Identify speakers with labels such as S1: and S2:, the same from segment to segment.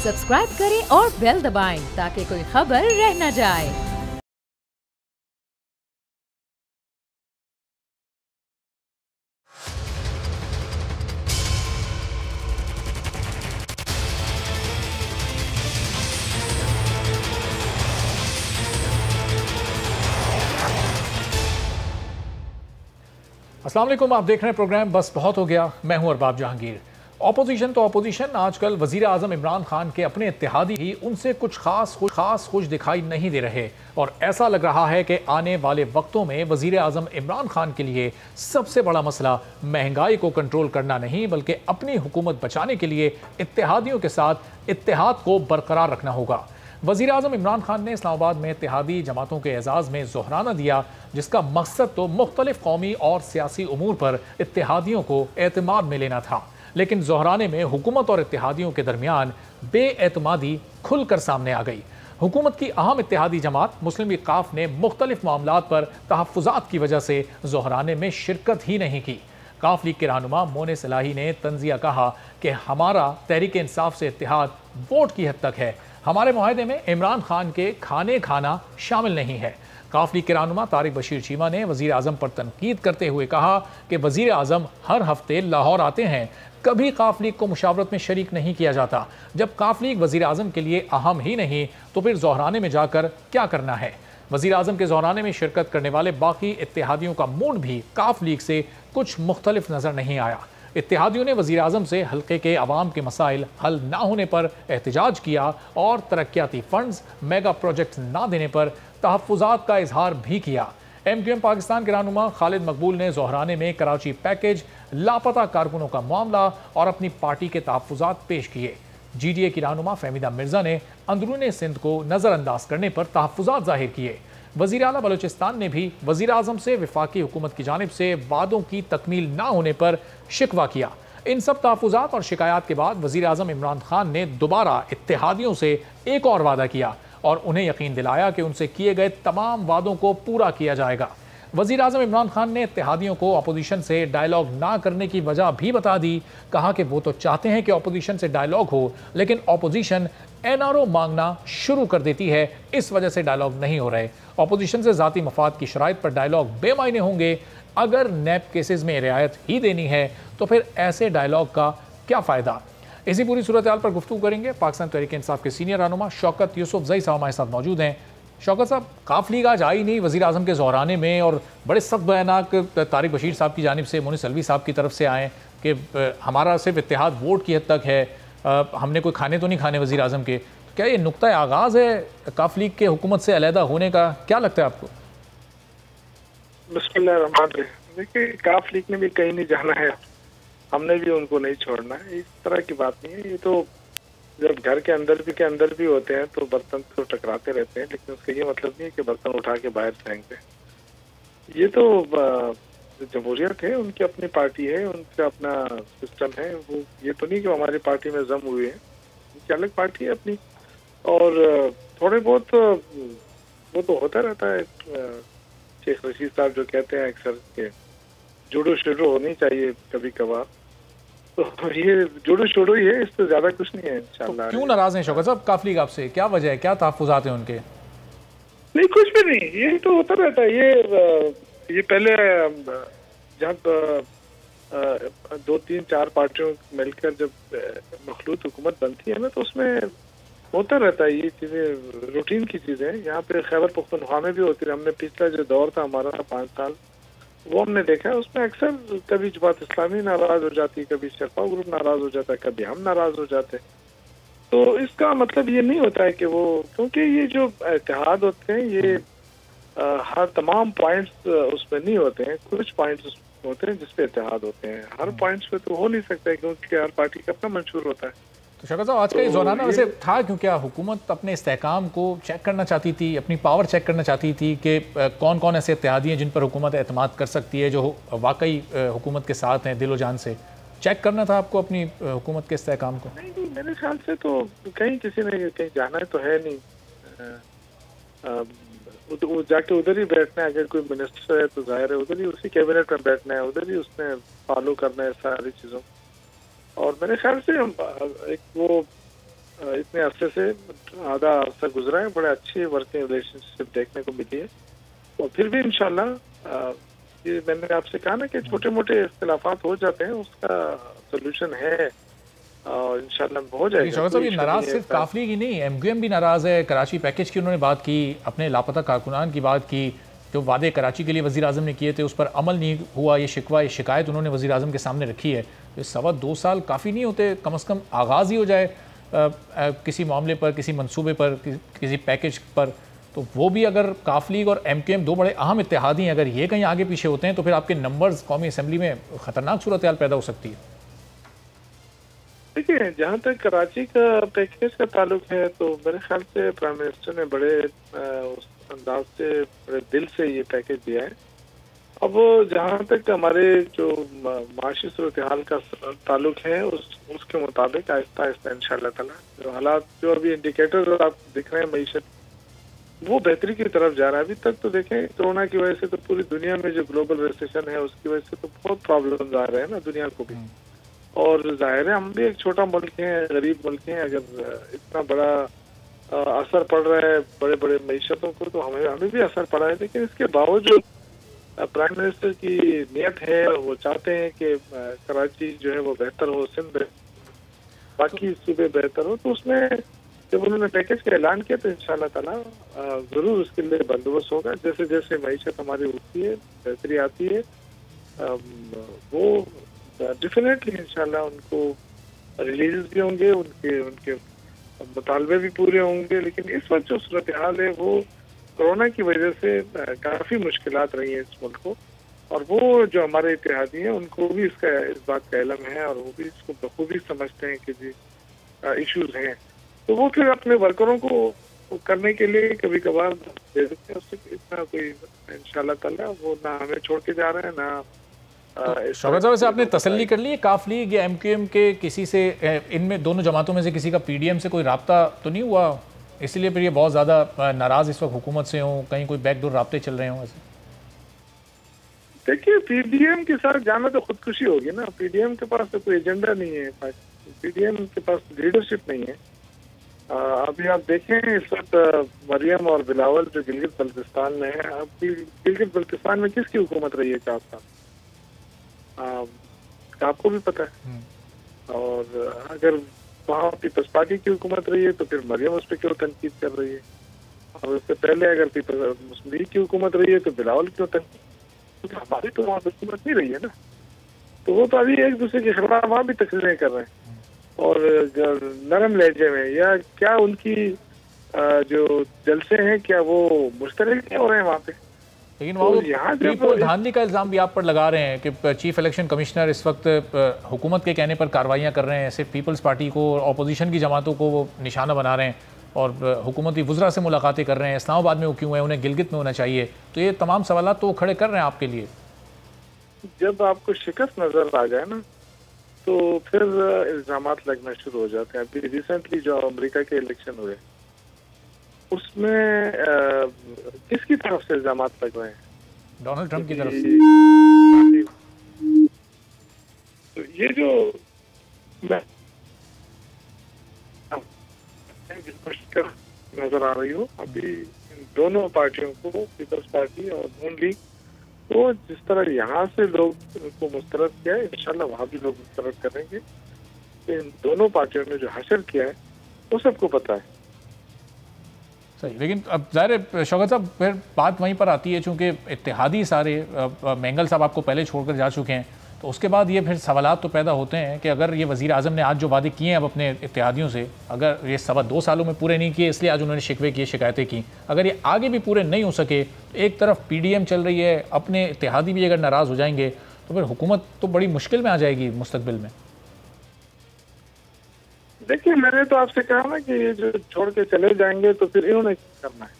S1: Subscribe करें और bell दबाएं ताकि कोई खबर रह न जाए।
S2: अस्सलाम वालेकुम, आप देख रहे हैं प्रोग्राम बस बहुत हो गया। मैं हूं अरबाब जहांगीर। ऑपोजिशन तो ऑपोजिशन, आजकल वजीर आजम इमरान खान के अपने इत्तेहादी ही उनसे कुछ खास खुश दिखाई नहीं दे रहे और ऐसा लग रहा है कि आने वाले वक्तों में वजीर आजम इमरान खान के लिए सबसे बड़ा मसला महंगाई को कंट्रोल करना नहीं बल्कि अपनी हुकूमत बचाने के लिए इत्तेहादियों के साथ इत्तेहाद को बरकरार रखना होगा। वज़ीर आज़म इमरान खान ने इस्लामाबाद में इत्तेहादी जमातों के एजाज़ में ज़ोहराना दिया, जिसका मकसद तो मुख्तलिफ कौमी और सियासी उमूर पर इत्तेहादियों को एतमाद में लेना था, लेकिन ज़ोहराने में हुकूमत और इत्तेहादियों के दरमियान बेएतमादी खुलकर सामने आ गई। हुकूमत की अहम इत्तेहादी जमात मुस्लिम लीग काफ ने मुख्तलिफ मामलात पर तहफ़्फ़ुज़ात की वजह से ज़ोहराने में शिरकत ही नहीं की। काफ लीग के रहनुमा मोने सलाही ने तंज़िया कहा कि हमारा तहरीक इंसाफ से इत्तेहाद वोट की हद तक है, हमारे मुआहदे में इमरान खान के खाने खाना शामिल नहीं है। काफ लीग के रहनुमा तारिक बशीर चीमा ने वज़ीर आज़म पर तनकीद करते हुए कहा कि वज़ीर आज़म हर हफ्ते लाहौर आते हैं, कभी काफ लीग को मुशावरत में शरीक नहीं किया जाता। जब काफ लीग वज़ीर आज़म के लिए अहम ही नहीं तो फिर ज़ोहराने में जाकर क्या करना है। वज़ीर आज़म के ज़ोहराने में शिरकत करने वाले बाकी इत्तेहादियों का मूड भी काफ लीग से कुछ मुख्तलिफ नज़र नहीं आया। इत्तेहादियों ने वज़ीर आज़म से हल्के के अवाम के मसाइल हल ना होने पर एहतजाज किया और तरक्याती फंड्स मेगा प्रोजेक्ट ना देने पर तहफ़्फ़ुज़ात का इजहार भी किया। MQM पाकिस्तान के रहनुमा खालिद मकबूल ने ज़ोहराने में कराची पैकेज, लापता कारकुनों का मामला और अपनी पार्टी के तहफ़्फ़ुज़ात पेश किए। GDA की रहनुमा फहमीदा मिर्ज़ा ने अंदरूनी सिंध को नज़रअंदाज करने पर तहफ़्फ़ुज़ात ज़ाहिर किए। वज़ीर आला बलूचिस्तान ने भी वज़ीर आज़म से वफाकी हुकूमत की जानिब से वादों की तकमील ना होने पर शिकवा किया। इन सब तहफ़्फ़ुज़ात और शिकायत के बाद वज़ीर आज़म इमरान खान ने दोबारा इत्तेहादियों से एक और वादा किया और उन्हें यकीन दिलाया कि उनसे किए गए तमाम वादों को पूरा किया जाएगा। वज़ीर आज़म इमरान खान ने इत्तेहादियों को अपोजिशन से डायलॉग ना करने की वजह भी बता दी। कहा कि वो तो चाहते हैं कि अपोजिशन से डायलॉग हो, लेकिन अपोजिशन NRO मांगना शुरू कर देती है, इस वजह से डायलॉग नहीं हो रहे। अपोजिशन से ज़ाती मफाद की शराइत पर डायलॉग बेमायने होंगे। अगर नैब केसेस में रियायत ही देनी है तो फिर ऐसे डायलॉग का क्या फ़ायदा। इसी पूरी सूरत हाल पर गुफ्तगू करेंगे। पाकिस्तान तहरीक इंसाफ के सीनियर रहनुमा शौकत यूसुफजई साहब हमारे साथ मौजूद हैं। शौकत साहब, काफ लीग आज आई नहीं वज़ीर आज़म के ज़ोहराने में और बड़े सख्त बयानात तारिक बशीर साहब की जानिब से, मोनी सलवी साहब की तरफ से आए कि हमारा सिर्फ इत्तेहाद वोट की हद तक है, हमने कोई खाने तो नहीं खाने वज़ीर आज़म के। तो क्या ये नुक्ता आगाज़ है काफ लीग के हुकूमत से अलहदा होने का? क्या लगता है आपको?
S3: बिस्मिल्लाहिर्रहमानिर्रहीम। देखिए, काफ लीग ने भी कहीं नहीं जाना है, हमने भी उनको नहीं छोड़ना है, इस तरह की बात नहीं है। ये तो जब घर के अंदर भी होते हैं तो बर्तन तो टकराते रहते हैं, लेकिन उसका ये मतलब नहीं है कि बर्तन उठा के बाहर फेंक दें। ये तो जमहूरियत है, उनकी अपनी पार्टी है, उनका अपना सिस्टम है। वो ये तो नहीं कि हमारी पार्टी में जम हुए हैं, उनकी अलग पार्टी है अपनी। और थोड़े बहुत वो तो होता रहता है। शेख रशीद साहब जो कहते हैं अक्सर के जुड़ो शुरू होनी चाहिए कभी कभार, तो ये जुड़ो शुरू ही है, इससे ज्यादा कुछ नहीं है इंशाल्लाह।
S2: तो क्यों नाराज हैं शौकत साहब काफ लीग आपसे? क्या वजह है, क्या तहफ़्फ़ुज़ात हैं उनके?
S3: नहीं, कुछ भी नहीं, ये तो होता रहता है। ये पहले जब 2-3-4 पार्टियों मिलकर जब मखलूत हुकूमत बनती है ना, तो उसमें होता रहता है, ये चीजें रूटीन की चीजें हैं। यहाँ पे खैबर पख्तूनख्वा में भी होती है। हमने पिछला जो दौर था हमारा 5 साल, वो हमने देखा है, उसमें अक्सर कभी जमात इस्लामी नाराज हो जाती, कभी शरफा ग्रुप नाराज हो जाता है, कभी हम नाराज हो जाते। तो इसका मतलब ये नहीं होता है कि वो, क्योंकि ये जो इत्तेहाद होते हैं ये हर तमाम पॉइंट्स उसमें नहीं होते हैं, कुछ पॉइंट्स होते हैं जिसपे इत्तेहाद होते हैं। हर पॉइंट्स पे तो हो नहीं सकता है, क्योंकि हर पार्टी का अपना मंशूर होता है।
S2: तो शौकत साहब, आज का ये ज़ोहराना वैसे था क्यों? क्या हुकूमत अपने इस्तेहकाम को चेक करना चाहती थी, अपनी पावर चेक करना चाहती थी कि कौन कौन ऐसे इत्तेहादी हैं जिन पर हुकूमत एतमाद कर सकती है, जो वाकई हुकूमत के साथ हैं दिलो जान से? चेक करना था आपको अपनी हुकूमत के इस्तेहकाम को?
S3: नहीं, मेरे ख्याल से तो कहीं किसी ने कहीं जाना तो है नहीं। जाके उधर ही बैठना है। अगर कोई मिनिस्टर है तो जाहिर है उधर ही उसी कैबिनेट में बैठना है, उधर ही उसने फॉलो करना है सारी चीज़ों। और मेरे ख्याल से एक वो इतने अरसे से आधा अरसा गुजरा है, बड़े अच्छी वर्किंग रिलेशनशिप देखने को मिली है। और फिर भी इंशाल्लाह ये मैंने आपसे कहा ना कि छोटे मोटे इख्तिलाफात हो जाते हैं, उसका सोल्यूशन है और इंशाल्लाह हो जाएगा।
S2: शौकत साहब, ये नाराज सिर्फ काफली की नहीं, MQM भी नाराज है। कराची पैकेज की उन्होंने बात की, अपने लापता कारकुनान की बात की, जो वादे कराची के लिए वज़ीर आज़म ने किए थे उस पर अमल नहीं हुआ, ये शिकवा, ये शिकायत उन्होंने वज़ीर आज़म के सामने रखी है। ये 2.25 साल काफ़ी नहीं होते? कम से कम आगाज़ ही हो जाए किसी मामले पर, किसी मंसूबे पर, किसी पैकेज पर। तो वो भी अगर काफ लीग और MQM दो बड़े अहम इत्तेहादी हैं, अगर ये कहीं आगे पीछे होते हैं तो फिर आपके नंबर्स कौमी असम्बली में ख़तरनाक सूरत हाल पैदा हो सकती है।
S3: देखिए, जहाँ तक कराची का पैकेज का ताल्लुक है तो मेरे ख्याल से प्राइम मिनिस्टर ने बड़े उस अंदाज से, बड़े दिल से ये पैकेज दिया है। अब जहाँ तक हमारे जो माशी सूरत हाल का ताल्लुक है उसके मुताबिक आहिस्ता आहिस्ता इंशाअल्लाह ताला जो हालात, जो अभी इंडिकेटर आप दिख रहे हैं मईशत, वो बेहतरी की तरफ जा रहा है। अभी तक तो देखें, कोरोना की वजह से तो पूरी दुनिया में जो ग्लोबल रिसेशन है उसकी वजह से तो बहुत प्रॉब्लम्स आ रहे हैं ना दुनिया को भी। और जाहिर है हम भी एक छोटा मुल्क है, गरीब मुल्क है, अगर इतना बड़ा असर पड़ रहा है बड़े बड़े मईशतों को तो हमें भी असर पड़ा है। लेकिन इसके बावजूद प्राइम मिनिस्टर की नियत है, वो चाहते हैं कि कराची जो है वो बेहतर हो, सिंध बाकी सूबे बेहतर हो। तो उसमें जब उन्होंने पैकेज का ऐलान किया तो इंशाअल्लाह ताला जरूर उसके लिए बंदोबस्त होगा। जैसे जैसे मईशत हमारी उठती है, बेहतरी आती है, वो डेफिनेटली इंशाल्लाह उनको रिलीज भी होंगे, उनके मुतालबे भी पूरे होंगे। लेकिन इस वक्त जो सूरत हाल है वो कोरोना की वजह से काफी मुश्किलात रही है इस मुल्क को, और वो जो हमारे इत्तेहादी हैं उनको भी इस बात का इल्म है और वो भी इसको बखूबी समझते हैं कि जी इश्यूज हैं। तो वो फिर अपने वर्करों को करने के लिए कभी कभार दे देते हैं, उससे इतना कोई इंशाल्लाह ताला वो ना हमें छोड़ के जा रहे हैं ना।
S2: शौकत साहब, वैसे आपने तसल्ली कर ली है काफ लीग या MQM के किसी से, इनमें दोनों जमातों में से किसी का PDM से कोई रब्ता तो नहीं हुआ, इसलिए फिर ये बहुत ज़्यादा नाराज़ इस वक्त हुकूमत से हों, कहीं कोई बैकडोर राब्ते चल रहे हों? ऐसे
S3: देखिए, PDM के साथ जाना तो खुदकुशी होगी ना। PDM के पास तो कोई एजेंडा नहीं है, PDM के पास लीडरशिप नहीं है। अभी आप देखें इस वक्त मरियम और बिलावल जो गिलगित बल्तिस्तान में है, अभी गिलगित बल्तिस्तान में किसकी हुकूमत रही है 4 साल? आपको भी पता है। और अगर वहाँ पीपल्स पार्टी की हुकूमत रही है तो फिर मरियम उस पर क्यों तनकीद कर रही है? और उससे पहले अगर पीपल्स मुस्लिम लीग की हुकूमत रही है तो बिलावल क्यों तनकीद? तो हमारी तो वहाँ हुकूमत नहीं रही है ना। तो वो तो अभी एक दूसरे के खिलाफ वहाँ भी तकरीरें कर रहे हैं और नरम लहजे में, या क्या उनकी जो जलसे हैं क्या वो मुश्तरक हो रहे हैं वहाँ पे?
S2: लेकिन वो पीपल धांधली का इल्ज़ाम भी आप पर लगा रहे हैं कि चीफ इलेक्शन कमिश्नर इस वक्त हुकूमत के कहने पर कार्रवाइयाँ कर रहे हैं, सिर्फ पीपल्स पार्टी को और अपोजिशन की जमातों को वो निशाना बना रहे हैं और हुकूमती वुज़रा से मुलाकातें कर रहे हैं। इस्लामाबाद में वो क्यों है, उन्हें गिलगित में होना चाहिए। तो ये तमाम सवाल तो खड़े कर रहे हैं आपके लिए।
S3: जब आपको शिकस्त नजर आ जाए ना तो फिर इल्ज़ामात लगना शुरू हो जाते हैं। अभी रिसेंटली जो अमेरिका के इलेक्शन हुए उसमें किसकी तरफ से इल्जामात लग रहे हैं?
S2: डोनाल्ड ट्रंप की तरफ से।
S3: तो ये जो नजर आ रही हो अभी दोनों पार्टियों को, पीपल्स पार्टी और नून लीग, तो जिस तरह यहाँ से लोग को मुस्तरद किया है इंशाल्लाह वहाँ भी लोग मुस्तरद करेंगे। इन दोनों पार्टियों ने जो हासिल किया है वो सबको पता है।
S2: सही, लेकिन अब ज़ाहिर शौकत साहब फिर बात वहीं पर आती है, चूँकि इत्तेहादी सारे मेंगल साहब आपको पहले छोड़कर जा चुके हैं, तो उसके बाद ये फिर सवालात तो पैदा होते हैं कि अगर ये वज़ीर आज़म ने आज जो वादे किए हैं अब अपने इत्तेहादियों से, अगर ये 2.25 सालों में पूरे नहीं किए इसलिए आज उन्होंने शिकवे किए, शिकायतें की, अगर ये आगे भी पूरे नहीं हो सके तो एक तरफ PDM चल रही है, अपने इत्तेहादी भी अगर नाराज़ हो जाएंगे तो फिर हुकूमत तो बड़ी मुश्किल में आ जाएगी मुस्तकबिल में।
S3: देखिए, मैंने तो आपसे कहा ना कि ये जो छोड़ के चले जाएंगे तो फिर इन्होंने क्या करना है?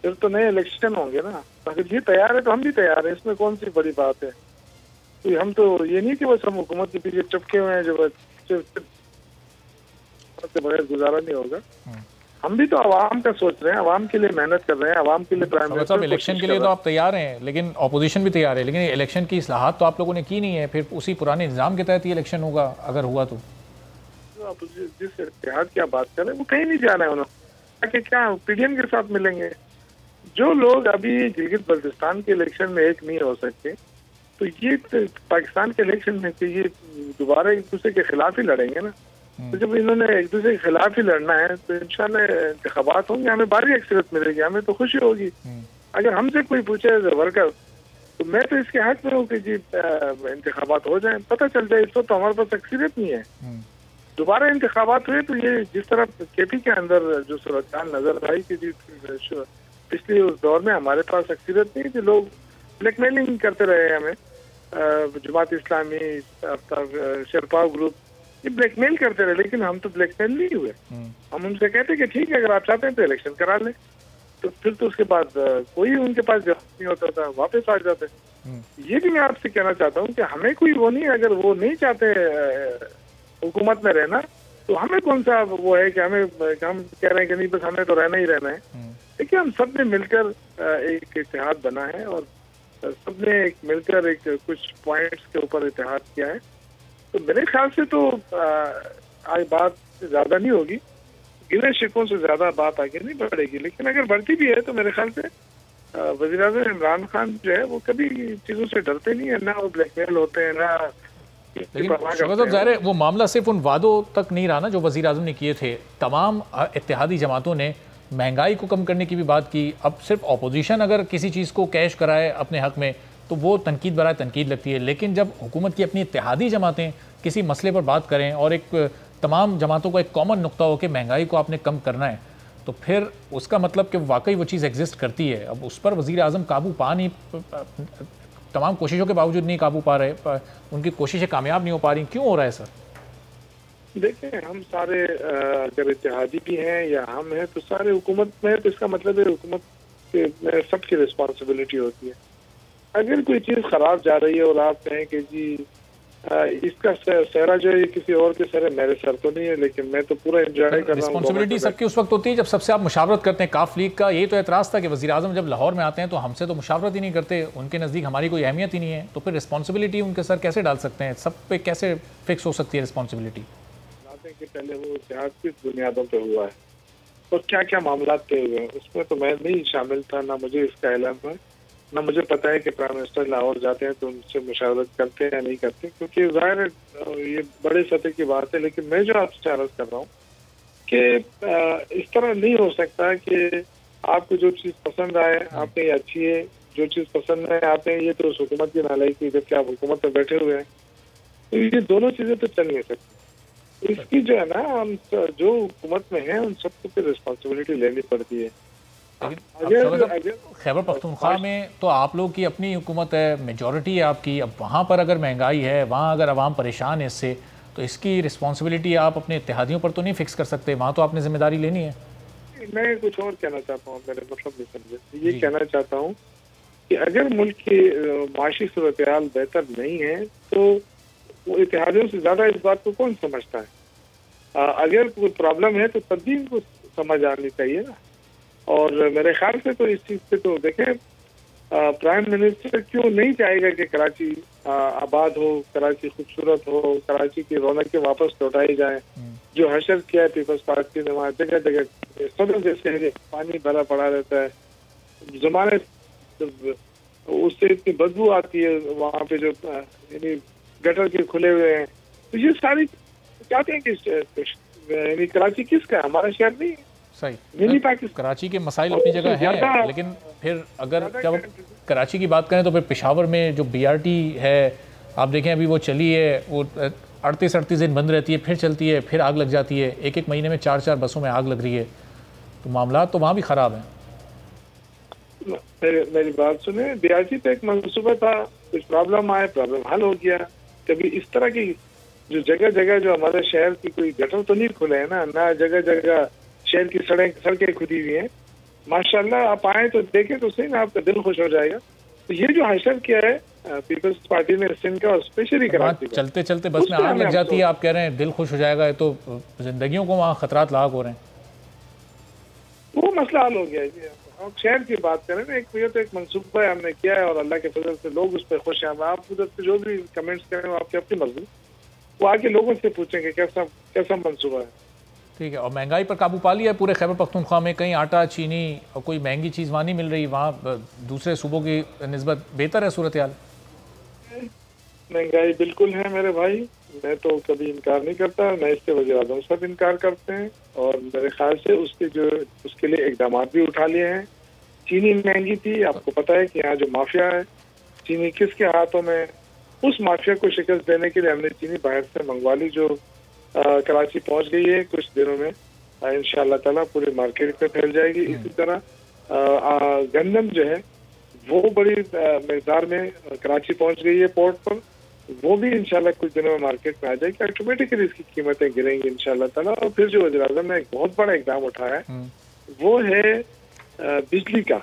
S3: फिर तो नए इलेक्शन होंगे ना। अगर ये तैयार है तो हम भी तैयार हैं, इसमें कौन सी बड़ी बात है? तो हम तो ये नहीं कि बस हम हुकूमत के पीछे चिपके हुए हैं जो बगैर गुजारा नहीं होगा। हम भी तो आवाम का सोच रहे हैं, आवाम के लिए मेहनत कर रहे हैं, आवाम के लिए प्राइम मिनिस्टर
S2: इलेक्शन के लिए तो आप तैयार हैं, लेकिन अपोजिशन भी तैयार है, लेकिन इलेक्शन की इस्लाहात तो आप लोगों ने की नहीं है, फिर उसी पुराने निज़ाम के तहत ही इलेक्शन होगा अगर हुआ तो।
S3: आप जिस इत्तेहाद की आप बात कर रहे हैं वो कहीं नहीं जाना है उन्होंने, कि क्या पीडीएम के साथ मिलेंगे। जो लोग अभी गिलगित बल्तिस्तान के इलेक्शन में एक नहीं हो सकते, तो ये पाकिस्तान के इलेक्शन में तो ये दोबारा एक दूसरे के खिलाफ ही लड़ेंगे ना। तो जब इन्होंने एक दूसरे के खिलाफ ही लड़ना है तो इंशाल्लाह इंतखाबात होंगे, हमें बारी अक्सरियत मिलेगी, हमें तो खुशी होगी। अगर हमसे कोई पूछे वर्कर तो मैं तो इसके हक में हूँ कि जी इंतखाबात हो जाए, पता चल जाए। इस वक्त तो हमारे पास अक्सरियत नहीं है। दोबारा इंतखाबात हुए तो ये जिस तरह केपी के अंदर जो सूरत नजर आई कि जी पिछले उस दौर में हमारे पास अक्सरियत नहीं थी, लोग ब्लैकमेलिंग करते रहे हमें, जमात इस्लामी, शेरपा ग्रुप, ये ब्लैकमेल करते रहे, लेकिन हम तो ब्लैकमेल नहीं हुए। हम उनसे कहते कि ठीक है अगर आप चाहते हैं तो इलेक्शन करा लें, तो फिर तो उसके बाद कोई उनके पास जवाब नहीं होता था, वापस आ जाते। ये भी मैं आपसे कहना चाहता हूँ कि हमें कोई वो नहीं, अगर वो नहीं चाहते हुकूमत में रहना तो हमें कौन सा वो है कि हम कह रहे हैं कि नहीं बस हमें तो रहना ही रहना है। देखिए हम सब ने मिलकर एक इत्तेहाद बना है और सबने मिलकर एक कुछ पॉइंट्स के ऊपर इत्तेहाद किया है, तो मेरे ख्याल से तो आज बात ज्यादा नहीं होगी, गिले शिकवों से ज्यादा बात आगे नहीं बढ़ेगी। लेकिन अगर बढ़ती भी है तो मेरे ख्याल से वज़ीर-ए-आज़म इमरान खान जो है वो कभी चीजों से डरते नहीं है, ना वो ब्लैकमेल होते हैं, ना।
S2: लेकिन शौकत ज़ाहिर है वो मामला सिर्फ उन वादों तक नहीं रहा ना जो वज़ीर आज़म ने किए थे। तमाम इत्तेहादी जमातों ने महंगाई को कम करने की भी बात की। अब सिर्फ अपोजिशन अगर किसी चीज़ को कैश कराए अपने हक में तो वो तनकीद बराए तनकीद लगती है, लेकिन जब हुकूमत की अपनी इत्तेहादी जमातें किसी मसले पर बात करें और एक तमाम जमातों का एक कॉमन नुक्ता हो कि महंगाई को आपने कम करना है, तो फिर उसका मतलब कि वाकई वो चीज़ एग्जिस्ट करती है। अब उस पर वज़ीर आज़म काबू पा नहीं, तमाम कोशिशों के बावजूद नहीं काबू पा रहे, उनकी कोशिशें कामयाब नहीं हो पा रही। क्यों हो रहा है सर?
S3: देखिए हम सारे अगर इत्तेहादी भी हैं या हम हैं तो सारे हुकूमत में, तो इसका मतलब है हुकूमत में सबकी रिस्पॉन्सिबिलिटी होती है। अगर कोई चीज़ खराब जा रही है और आप कहें कि जी इसका सहरा जो है किसी और के सर है, मेरे सर तो नहीं है, लेकिन मैं तो पूरा एंजॉय कर रहा हूँ।
S2: रिस्पॉन्सिबिलिटी सबकी उस वक्त होती है जब सबसे आप मुशावरत करते हैं। काफ लीग का यही तो एतराज़ था कि वज़ीर आज़म जब लाहौर में आते हैं तो हमसे तो मुशावरत ही नहीं करते, उनके नज़दीक हमारी कोई अहमियत ही नहीं है, तो फिर रिस्पॉन्सिबिलिटी उनके सर कैसे डाल सकते हैं? सब पे कैसे फिक्स हो सकती है रिस्पॉन्सिबिलिटी?
S3: कि पहले वो इतिहास किस बुनियादों पे हुआ है और क्या क्या मामला तय हुए हैं, उसमें तो मैं नहीं शामिल था, ना मुझे इसका इल्म है, ना मुझे पता है कि प्राइम मिनिस्टर लाहौर जाते हैं तो उनसे मुशावरत करते हैं या नहीं करते, क्योंकि जाहिर है ये बड़े सतह की बात है। लेकिन मैं जो आपसे अर्ज कर रहा हूँ कि इस तरह नहीं हो सकता कि आपको जो चीज़ पसंद आए आपने ये अच्छी है, जो चीज़ पसंद है आपने ये तो उस हुकूमत की नालायकी, जबकि आप हुकूमत में बैठे हुए हैं, तो ये दोनों चीज़ें तो चल नहीं सकती। इसकी जो है ना हम जो हुकूमत में है उन सबको फिर रिस्पॉन्सिबिलिटी लेनी पड़ती है।
S2: खैबर पख्तूनख्वा में तो आप लोग की अपनी हुकूमत है, मेजॉरिटी है आपकी। अब वहाँ पर अगर महंगाई है, वहाँ अगर आवाम परेशान है इससे, तो इसकी रिस्पॉन्सिबिलिटी आप अपने इत्तेहादियों पर तो नहीं फिक्स कर सकते, वहाँ तो आपने जिम्मेदारी लेनी है।
S3: मैं कुछ और कहना चाहता हूँ, मेरे मतलब नहीं समझे। ये कहना चाहता हूँ कि अगर मुल्क की माशी सूरत हाल बेहतर नहीं है तो वो इत्तेहादियों से ज्यादा इस बात को कौन समझता है। अगर कोई प्रॉब्लम है तो तभी को समझ आनी चाहिए ना। और मेरे ख्याल से तो इस चीज पे तो देखें, प्राइम मिनिस्टर क्यों नहीं चाहेगा कि कराची आबाद हो, कराची खूबसूरत हो, कराची की रौनक वापस लौटाई जाए। जो हशर किया है पीपल्स पार्टी ने, वहाँ जगह जगह सदर जैसे पानी भरा पड़ा रहता है, जमाने उससे इतनी बदबू आती है, वहाँ पे जो यानी गटर के खुले हुए हैं, तो ये सारी चाहते हैं कि कराची किसका है, हमारा शहर नहीं है।
S2: सही, कराची के मसाइल अपनी जगह है, लेकिन फिर अगर जब कराची की बात करें तो फिर पेशावर में जो BRT है, आप देखें अभी वो चली है, वो 38 दिन बंद रहती है, फिर चलती है, फिर आग लग जाती है। एक महीने में 4 बसों में आग लग रही है, तो मामला तो वहाँ भी ख़राब है।
S3: मेरी बात सुने, BRT पे एक मंसूबा था, कुछ प्रॉब्लम आए, प्रॉब्लम हल हो गया। कभी इस तरह की जो जगह जगह जो हमारे शहर की कोई गटर तो नहीं खुले है ना जगह जगह शहर की सड़कें खुदी हुई हैं। माशाल्लाह आप आए तो देखें तो सही ना, आपका दिल खुश हो जाएगा। तो ये जो हशर किया है पीपल्स पार्टी ने सिंध का और स्पेशली कराची का,
S2: चलते चलते बस में आग लग जाती है, आप कह रहे हैं दिल खुश हो जाएगा, तो जिंदगियों को वहाँ खतरात लाक हो रहे हैं।
S3: वो मसला हल हो गया है। हम शहर की बात करें ना, एक मंसूबा हमने किया है और अल्लाह के फजल से लोग उस पर खुश हैं। आप उधर से जो भी कमेंट्स करें वो आपकी अपनी मर्जी, वो आके लोगों से पूछेंगे कैसा कैसा मंसूबा है।
S2: ठीक है। और महंगाई पर काबू पा लिया है पूरे खैबर पख्तूनख्वा में? कहीं आटा चीनी और कोई महंगी चीज़ वहाँ नहीं मिल रही? वहाँ दूसरे सूबों की निस्बत बेहतर है सूरत हाल?
S3: महंगाई बिल्कुल है मेरे भाई, मैं तो कभी इनकार नहीं करता, न इससे वज़ीर आज़म सब इनकार करते हैं, और मेरे ख्याल से उसके लिए इकदाम भी उठा लिए हैं। चीनी महंगी थी, आपको पता है कि यहाँ जो माफिया है चीनी किसके हाथों में, उस माफिया को शिकस्त देने के लिए हमने चीनी बाहर से मंगवा ली, जो कराची पहुंच गई है कुछ दिनों में, इंशाअल्लाह ताला पूरी मार्केट में फैल जाएगी। इसी तरह गंदम जो है वो बड़ी मकदार में कराची पहुंच गई है पोर्ट पर, वो भी इंशाल्लाह कुछ दिनों में मार्केट में आ जाएगी। ऑटोमेटिकली इसकी कीमतें गिरेंगी इंशाल्लाह ताला। और फिर जो वज़ीर आज़म ने एक बहुत बड़ा इकदाम उठाया है वो है बिजली का,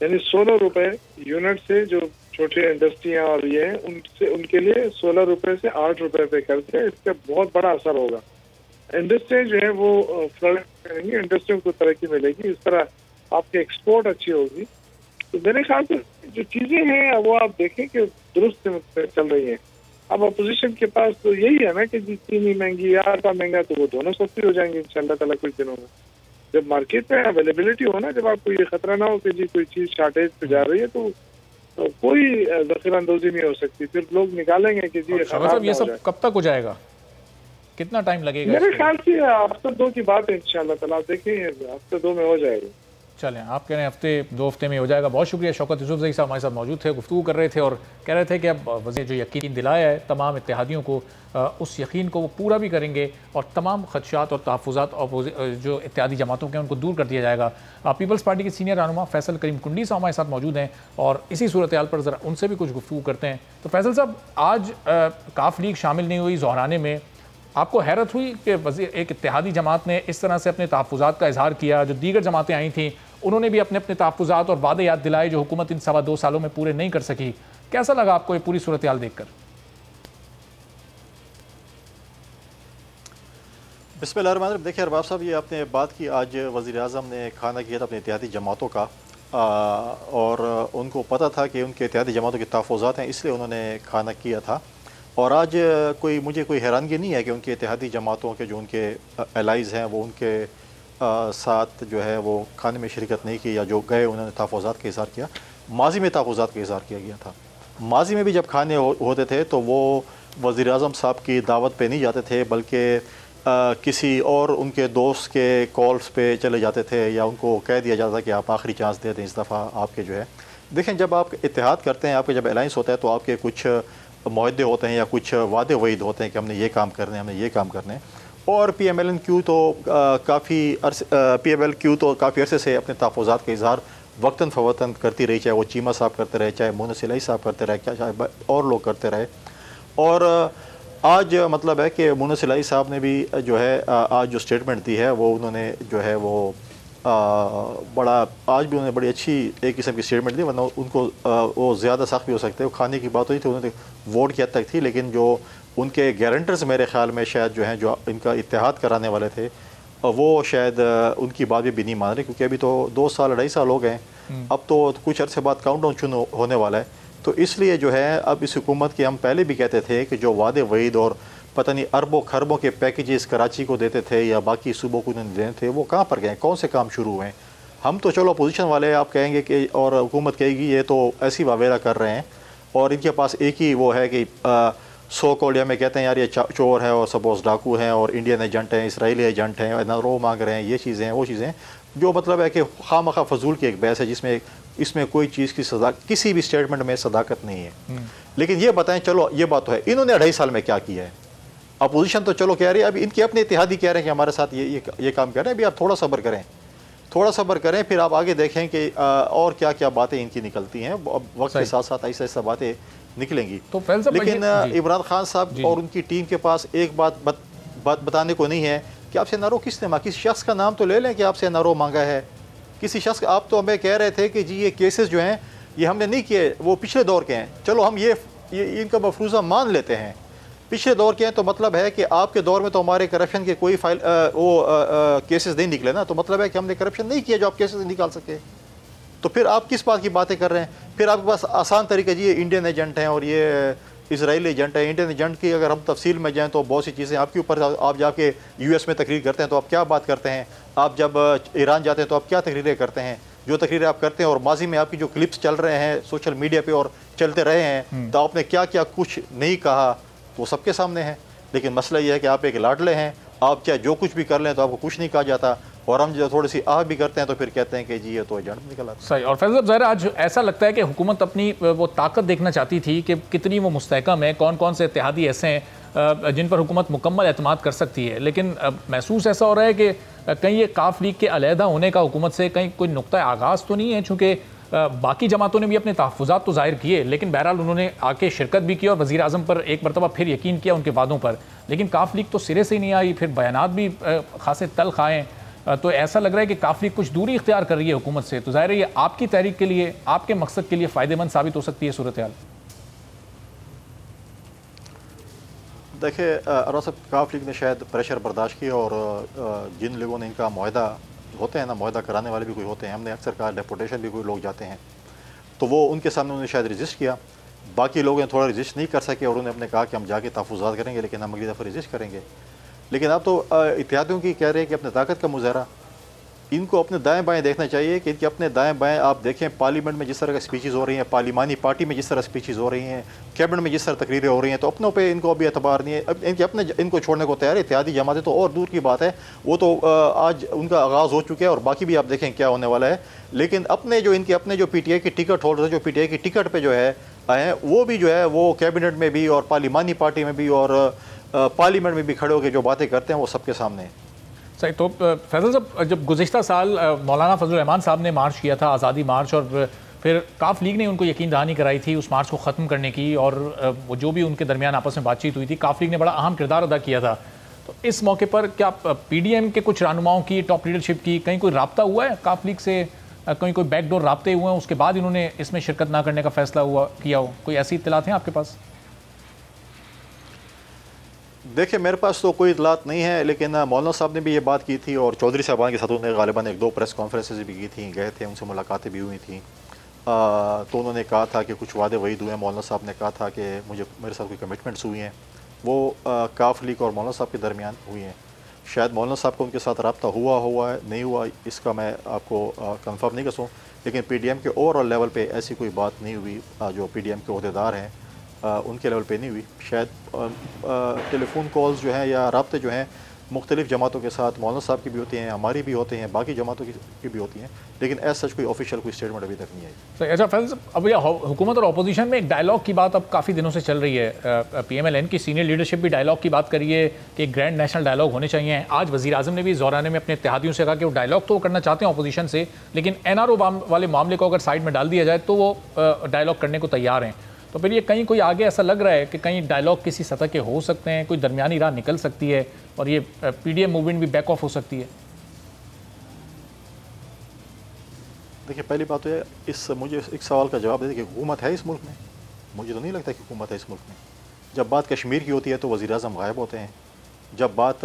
S3: यानी 16 रुपए यूनिट से जो छोटे इंडस्ट्रियां और ये हैं उनके लिए 16 रुपए से 8 रुपए पे करते हैं। इसका बहुत बड़ा असर होगा, इंडस्ट्री जो है वो फ्लरिश करेंगी, इंडस्ट्रियों को तरक्की मिलेगी, इस तरह आपकी एक्सपोर्ट अच्छी होगी। तो मेरे ख्याल से जो चीजें हैं वो आप देखें कि दुरुस्त चल रही हैं। अब अपोजिशन के पास तो यही है ना कि चीनी महंगी या आटा महंगा, तो वो दोनों सस्ती हो जाएंगे इंशाल्लाह ताला कुछ दिनों में, जब मार्केट में अवेलेबिलिटी हो ना, जब आपको ये खतरा ना हो कि जी कोई चीज शार्टेज पे जा रही है तो कोई जखीरा अंदोजी नहीं हो सकती, फिर लोग निकालेंगे कि जी
S2: ये सब कब तक हो जाएगा, कितना टाइम लगेगा?
S3: मेरे ख्याल से हफ्ते 2 की बात है इंशाल्लाह ताला, आप देखिए हफ्ते 2 में हो जाएगा।
S2: चलें, आप कह रहे हैं हफ्ते 2 हफ्ते में हो जाएगा। बहुत शुक्रिया। शौकत यूसुफजई साहब हमारे साथ मौजूद थे, गुफ्तगू कर रहे थे और कह रहे थे कि अब वज़ीर जो यकीन दिलाया है तमाम इत्तेहादियों को, उस यकीन को वो पूरा भी करेंगे और तमाम खदशात और तहफ़्फ़ुज़ात जो इत्तेहादी जमातों के उनको दूर कर दिया जाएगा। पीपल्स पार्टी के सीनियर रहनुमा फैसल करीम कुंडी साहब हमारे साथ मौजूद हैं और इसी सूरत हाल पर ज़रा उनसे भी कुछ गुफ्तगू करते हैं। तो फैसल साहब, आज काफ लीग शामिल नहीं हुई ज़ोहराने में, आपको हैरत हुई कि एक इत्तेहादी जमात ने इस तरह से अपने तहफ़्फ़ुज़ात का इजहार किया? जो दीगर जमातें आई थीं उन्होंने भी अपने अपने तहफ़्फ़ुज़ात और वादे याद दिलाए जो हुकूमत इन 2.25 सालों में पूरे नहीं कर सकी। कैसा लगा आपको ये पूरी सूरत हाल देखकर?
S4: बिस्मिल्लाहिर्रहमानिर्रहीम। देखिए अरबाब साहब, ये आपने बात की, आज वज़ीर आज़म ने खाना किया था अपने इत्तेहादी जमातों का, और उनको पता था कि उनके इत्तेहादी जमातों के तहफ़्फ़ुज़ात हैं, इसलिए उन्होंने खाना किया था। और आज मुझे कोई हैरानगी नहीं है कि उनके इत्तेहादी जमातों के जो उनके एलाइज़ हैं वो उनके साथ जो है वो खाने में शिरकत नहीं की, या जो गए उन्होंने तहफ़्फ़ुज़ात का इज़हार किया। माज़ी में तहफ़्फ़ुज़ात का इज़हार किया गया था, माज़ी में भी जब खाने होते थे तो वो वज़ीर आज़म साहब की दावत पे नहीं जाते थे, बल्कि किसी और उनके दोस्त के कॉल्स पे चले जाते थे, या उनको कह दिया जाता कि आप आखिरी चांस दे दें इस दफ़ा आपके जो है। देखें, जब आप इत्तेहाद करते हैं, आपके जब अलायंस होता है तो आपके कुछ मुआहदे होते हैं या कुछ वादे वईद होते हैं कि हमने ये काम करने, हमने ये काम करने। और PMLN-Q तो काफ़ी अरसे से अपने तहफ़्फ़ुज़ात का इज़हार वक्तन फ़वक्तन करती रही, चाहे वो चीमा साहब करते रहे, चाहे मोहन सिलाई साहब करते रहे, चाहे और लोग करते रहे। और आज मतलब है कि मोहन सिलाई साहब ने भी जो है आज जो स्टेटमेंट दी है वो उन्होंने जो है वो आज भी उन्होंने बड़ी अच्छी एक किस्म की स्टेटमेंट दी, वरना उनको वो ज़्यादा सख्त भी हो सकते हैं। खाने की बात हुई थी, उन्होंने वोट की हद तक थी, लेकिन जो उनके गारंटर्स मेरे ख्याल में शायद जो हैं, जो इनका इत्तेहाद कराने वाले थे, वो शायद उनकी बात भी नहीं मान रहे, क्योंकि अभी तो 2 साल 2.5 साल हो गए, अब तो कुछ अर्से बाद काउंटडाउन शुरू होने वाला है। तो इसलिए जो है अब इस हुकूमत के, हम पहले भी कहते थे कि जो वादे वईद और पता नहीं अरबों खरबों के पैकेजेस कराची को देते थे या बाकी सूबों को उन्होंने देते थे, वो कहाँ पर गए, कौन से काम शुरू हुए हैं? हम तो चलो अपोजिशन वाले आप कहेंगे कि, और हुकूमत कहेगी ये तो ऐसी वावेरा कर रहे हैं, और इनके पास एक ही वो है कि 100 कोलिया में कहते हैं यार ये चोर है और सपोज डाकू हैं और इंडियन एजेंट हैं, इसराइली एजेंट हैं, नरो मांग रहे हैं, ये चीज़ें हैं, वो चीज़ें, जो मतलब है कि खामखा फजूल की एक बहस है, जिसमें इसमें कोई चीज़ की सदा, किसी भी स्टेटमेंट में सदाकत नहीं है। लेकिन ये बताएं, चलो ये बात तो है, इन्होंने 2.5 साल में क्या किया है? अपोजिशन तो चलो कह रही है, अभी इनके अपने इत्तेहादी कह रहे हैं कि हमारे साथ ये काम कर रहे हैं। अभी आप थोड़ा सब्र करें, थोड़ा सब्र करें, फिर आप आगे देखें कि और क्या क्या बातें इनकी निकलती हैं। वक्त के साथ साथ ऐसा ऐसा बातें निकलेंगी।
S2: तो
S4: लेकिन इमरान खान साहब और उनकी टीम के पास एक बात बताने को नहीं है कि आपसे एनआरओ किसने मांगा। किसी शख्स का नाम तो ले लें कि आपसे एनआरओ मांगा है, किसी शख्स का। आप तो हमें कह रहे थे कि जी ये केसेस जो हैं ये हमने नहीं किए, वो पिछले दौर के हैं। चलो हम ये इनका मफरूज़ा मान लेते हैं, पिछले दौर के हैं, तो मतलब है कि आपके दौर में तो हमारे करप्शन के कोई फाइल केसेस नहीं निकले ना, तो मतलब है कि हमने करप्शन नहीं किया जो आप केसेस निकाल सके। तो फिर आप किस बात की बातें कर रहे हैं? फिर आपके पास आसान तरीका जी ये इंडियन एजेंट हैं और ये इसराइली एजेंट है, इंडियन एजेंट की अगर हम तफसील में जाएँ तो बहुत सी चीज़ें आपके ऊपर, आप जाके US में तकरीर करते हैं तो आप क्या बात करते हैं, आप जब ईरान जाते हैं तो आप क्या तकरीरें करते हैं, जो तकरीरें आप करते हैं और माजी में आपकी जो क्लिप्स चल रहे हैं सोशल मीडिया पे और चलते रहे हैं, तो आपने क्या क्या कुछ नहीं कहा वो सबके सामने है। लेकिन मसला ये है कि आप एक लाडले हैं, आप चाहे जो कुछ भी कर लें तो आपको कुछ नहीं कहा जाता, और हम जो थोड़ी सी आह भी करते हैं तो फिर कहते हैं कि जी ये तो एजेंट निकल आता।
S2: सही। और फैसल ज़ाहिर आज ऐसा लगता है कि हुकूमत अपनी वो ताकत देखना चाहती थी कि कितनी वो मुस्तहकम है, कौन कौन से इत्तेहादी ऐसे हैं जिन पर हुकूमत मुकम्मल एतमाद कर सकती है। लेकिन महसूस ऐसा हो रहा है कि कहीं ये काफ लीग के अलहदा होने का हुकूमत से कहीं कोई नुक्ता आगाज़ तो नहीं है, चूँकि बाकी जमातों ने भी अपने तहफ़्फ़ुज़ात तो ज़ाहिर किए, लेकिन बहरहाल उन्होंने आके शिरकत भी की और वज़ीर आज़म पर एक मरतबा फिर यकीन किया उनके वादों पर। लेकिन काफ लीग तो सिरे से ही नहीं आई, फिर बयानात भी खासे तल्ख़ आए, तो ऐसा लग रहा है कि काफ़ी कुछ दूरी इख्तियार कर रही है हुकूमत से। तो ज़ाहिर है ये आपकी तहरीक के लिए, आपके मकसद के लिए फ़ायदेमंद साबित हो सकती है सूरत हाल।
S4: देखिए अरसा काफ लीग ने शायद प्रेशर बर्दाश्त किया, और जिन लोगों ने इनका मुआहदा होते हैं ना, मुआहदा कराने वाले भी कोई होते हैं, हमने अक्सर कहा डेपुटेशन भी कोई लोग जाते हैं, तो वो उनके सामने उन्होंने शायद रजिस्ट किया, बाकी लोग थोड़ा रजिस्ट नहीं कर सके और उन्होंने कहा कि हम जाके तहफ़्फ़ुज़ात करेंगे लेकिन हम अगली दफ़ा रजिस्ट करेंगे। लेकिन अब तो इत्तेहादियों की कह रहे हैं कि अपने ताकत का मुज़ाहरा, इनको अपने दाएं बाएं देखना चाहिए कि इनके अपने दाएं बाएं आप देखें, पार्लियामेंट में जिस तरह की स्पीचेस हो रही हैं, पार्लिमानी पार्टी में जिस तरह स्पीचेस हो रही हैं, कैबिनेट में जिस तरह तकरीरें हो रही हैं, तो अपनों पे इनको अभी एतबार नहीं है। अब इनके अपने इनको छोड़ने को तैयार है। इत्तेहादी जमातें तो और दूर की बात है, वो तो आज उनका आगाज़ हो चुका है और बाकी भी आप देखें क्या होने वाला है। लेकिन अपने जो इनके अपने जो PTI की टिकट होल्डर, जो PTI की टिकट पर जो है आए, वो भी जो है वो कैबिनेट में भी और पार्लिमानी पार्टी में भी और पार्लियामेंट में भी खड़े होकर जो बातें करते हैं वो सबके सामने है।
S2: सही। तो फैसल साहब, जब गुज़िश्ता साल मौलाना फजल रहमान साहब ने मार्च किया था, आज़ादी मार्च, और फिर काफ लीग ने उनको यकीन दहानी कराई थी उस मार्च को ख़त्म करने की, और वो जो भी उनके दरमियान आपस में बातचीत हुई थी, काफ लीग ने बड़ा अहम किरदार अदा किया था। तो इस मौके पर क्या PDM के कुछ रहनुमाओं की, टॉप लीडरशिप की कहीं कोई रब्ता हुआ है काफ लीग से, कहीं कोई बैकडोर रब्ते हुए हैं, उसके बाद इन्होंने इसमें शिरकत ना करने का फैसला किया हो? कोई ऐसी इत्तलात हैं आपके पास?
S4: देखिए मेरे पास तो कोई इतलात नहीं है, लेकिन मौलाना साहब ने भी ये बात की थी और चौधरी साहबान के साथ उन्होंने गालिबन 1-2 प्रेस कॉन्फ्रेंसेज भी की थी, गए थे, उनसे मुलाकातें भी हुई थी। तो उन्होंने कहा था कि कुछ वादे वहीद हुए हैं। मौलाना साहब ने कहा था कि मेरे साथ कोई कमिटमेंट्स हुई हैं, वो काफ लीग और मौलाना साहब के दरमियान हुई हैं। शायद मौलाना साहब को उनके साथ रब्ता हुआ है नहीं हुआ, इसका मैं आपको कंफर्म नहीं कर सकूँ, लेकिन PDM के ओवरऑल लेवल पे ऐसी कोई बात नहीं हुई। जो PDM के अहदेदार हैं उनके लेवल पे नहीं हुई। शायद टेलीफोन कॉल्स जो हैं या रब्ते जो हैं मुख्तलिफ जमातों के साथ, मौलाना साहब की भी होती हैं, हमारी भी होते हैं, बाकी जमातों की भी होती हैं, लेकिन एज सच कोई ऑफिशियल कोई स्टेटमेंट अभी तक नहीं आई।
S2: अच्छा फैसल, अब यह हुकूमत और अपोजिशन में एक डायलॉग की बात अब काफ़ी दिनों से चल रही है। PMLN की सीनियर लीडरशिप भी डायलॉग की बात करी है कि एक ग्रैंड नेशनल डायलॉग होने चाहिए। आज वज़ीर आज़म ने भी ज़ौराने में अपने इत्तेहादियों से कहा कि वो डायलॉग तो वो करना चाहते हैं अपोजिशन से, लेकिन NRO वाले मामले को अगर साइड में डाल दिया जाए तो वो डायलॉग करने को तैयार हैं। तो फिर ये कहीं कोई आगे ऐसा लग रहा है कि कहीं डायलॉग किसी सतह के हो सकते हैं, कोई दरमियानी राह निकल सकती है और ये PDM मूवमेंट भी बैक ऑफ हो सकती है?
S4: देखिए पहली बात तो है, मुझे एक सवाल का जवाब दे कि हुकूमत है इस मुल्क में? मुझे तो नहीं लगता कि हुकूमत है इस मुल्क में। जब बात कश्मीर की होती है तो वज़ीर आज़म गायब होते हैं, जब बात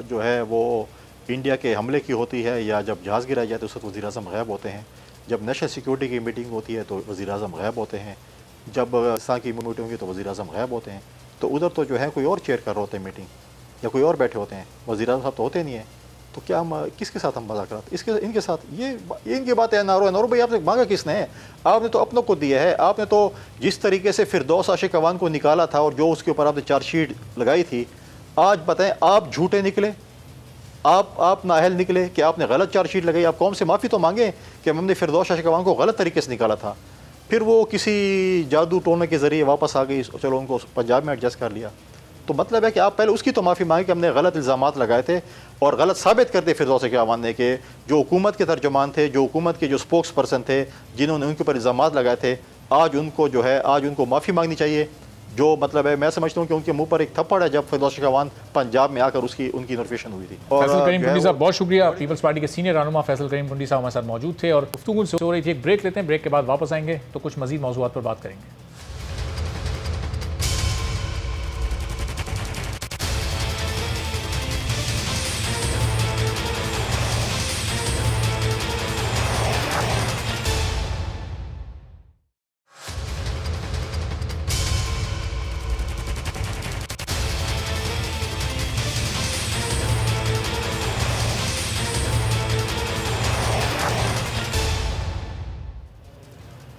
S4: जो है वो इंडिया के हमले की होती है या जब जहाज़ गिराया जाए तो उस वक्त वज़ीर आज़म गायब होते हैं, जब नेशनल सिक्योरिटी की मीटिंग होती है तो वज़ीर आज़म गायब होते हैं, जब पाकिस्तान की मीटिंग होगी तो वज़ीर आज़म गायब होते हैं। तो उधर तो जो है कोई और चेयर कर रहे होते हैं मीटिंग या कोई और बैठे होते हैं, वज़ीर आज़म साहब तो होते नहीं हैं। तो क्या हम किसके साथ हम मुज़ाकरात, इनके साथ ये इनकी बात है। नारो भाई आपने मांगा किसने है? आपने तो अपनों को दिया है। आपने तो जिस तरीके से फिरदौस आशिक अवान को निकाला था और जो उसके ऊपर आपने चार्जशीट लगाई थी, आज बताएं आप झूठे निकले, आप नाअहल निकले कि आपने गलत चार्जशीट लगाई। आप कौम से माफ़ी तो मांगे कि हमने फिरदौस आशिक अवान को गलत तरीके से निकाला था, फिर वो किसी जादू टोने के ज़रिए वापस आ गई, चलो उनको पंजाब में एडजस्ट कर लिया। तो मतलब है कि आप पहले उसकी तो माफ़ी मांगे कि हमने गलत इल्ज़ामात लगाए थे और गलत साबित कर दिए फिरदौस आशिक अवान ने कि जो हुकूमत के तर्जुमान थे, जो हुकूमत के जो स्पोक्स पर्सन थे, जिन्होंने उनके ऊपर इल्ज़ामात लगाए थे, आज उनको जो है आज उनको माफ़ी मांगनी चाहिए। जो मतलब है मैं समझता हूँ कि उनके मुंह पर एक थप्पड़ है जब फिरदौस आशिक अवान पंजाब में आकर उनकी नोटिफिकेशन हुई थी। और
S2: फैसल करीम टुंडी साहब बहुत शुक्रिया। पीपल्स पार्टी के सीनियर रहनुमा फैसल करीम टुंडी साहब हमारे साथ मौजूद थे और गुफ्तगू हो रही थी। एक ब्रेक लेते हैं, ब्रेक के बाद वापस आएंगे तो कुछ मजीद मौज़ूआत पर बात करेंगे।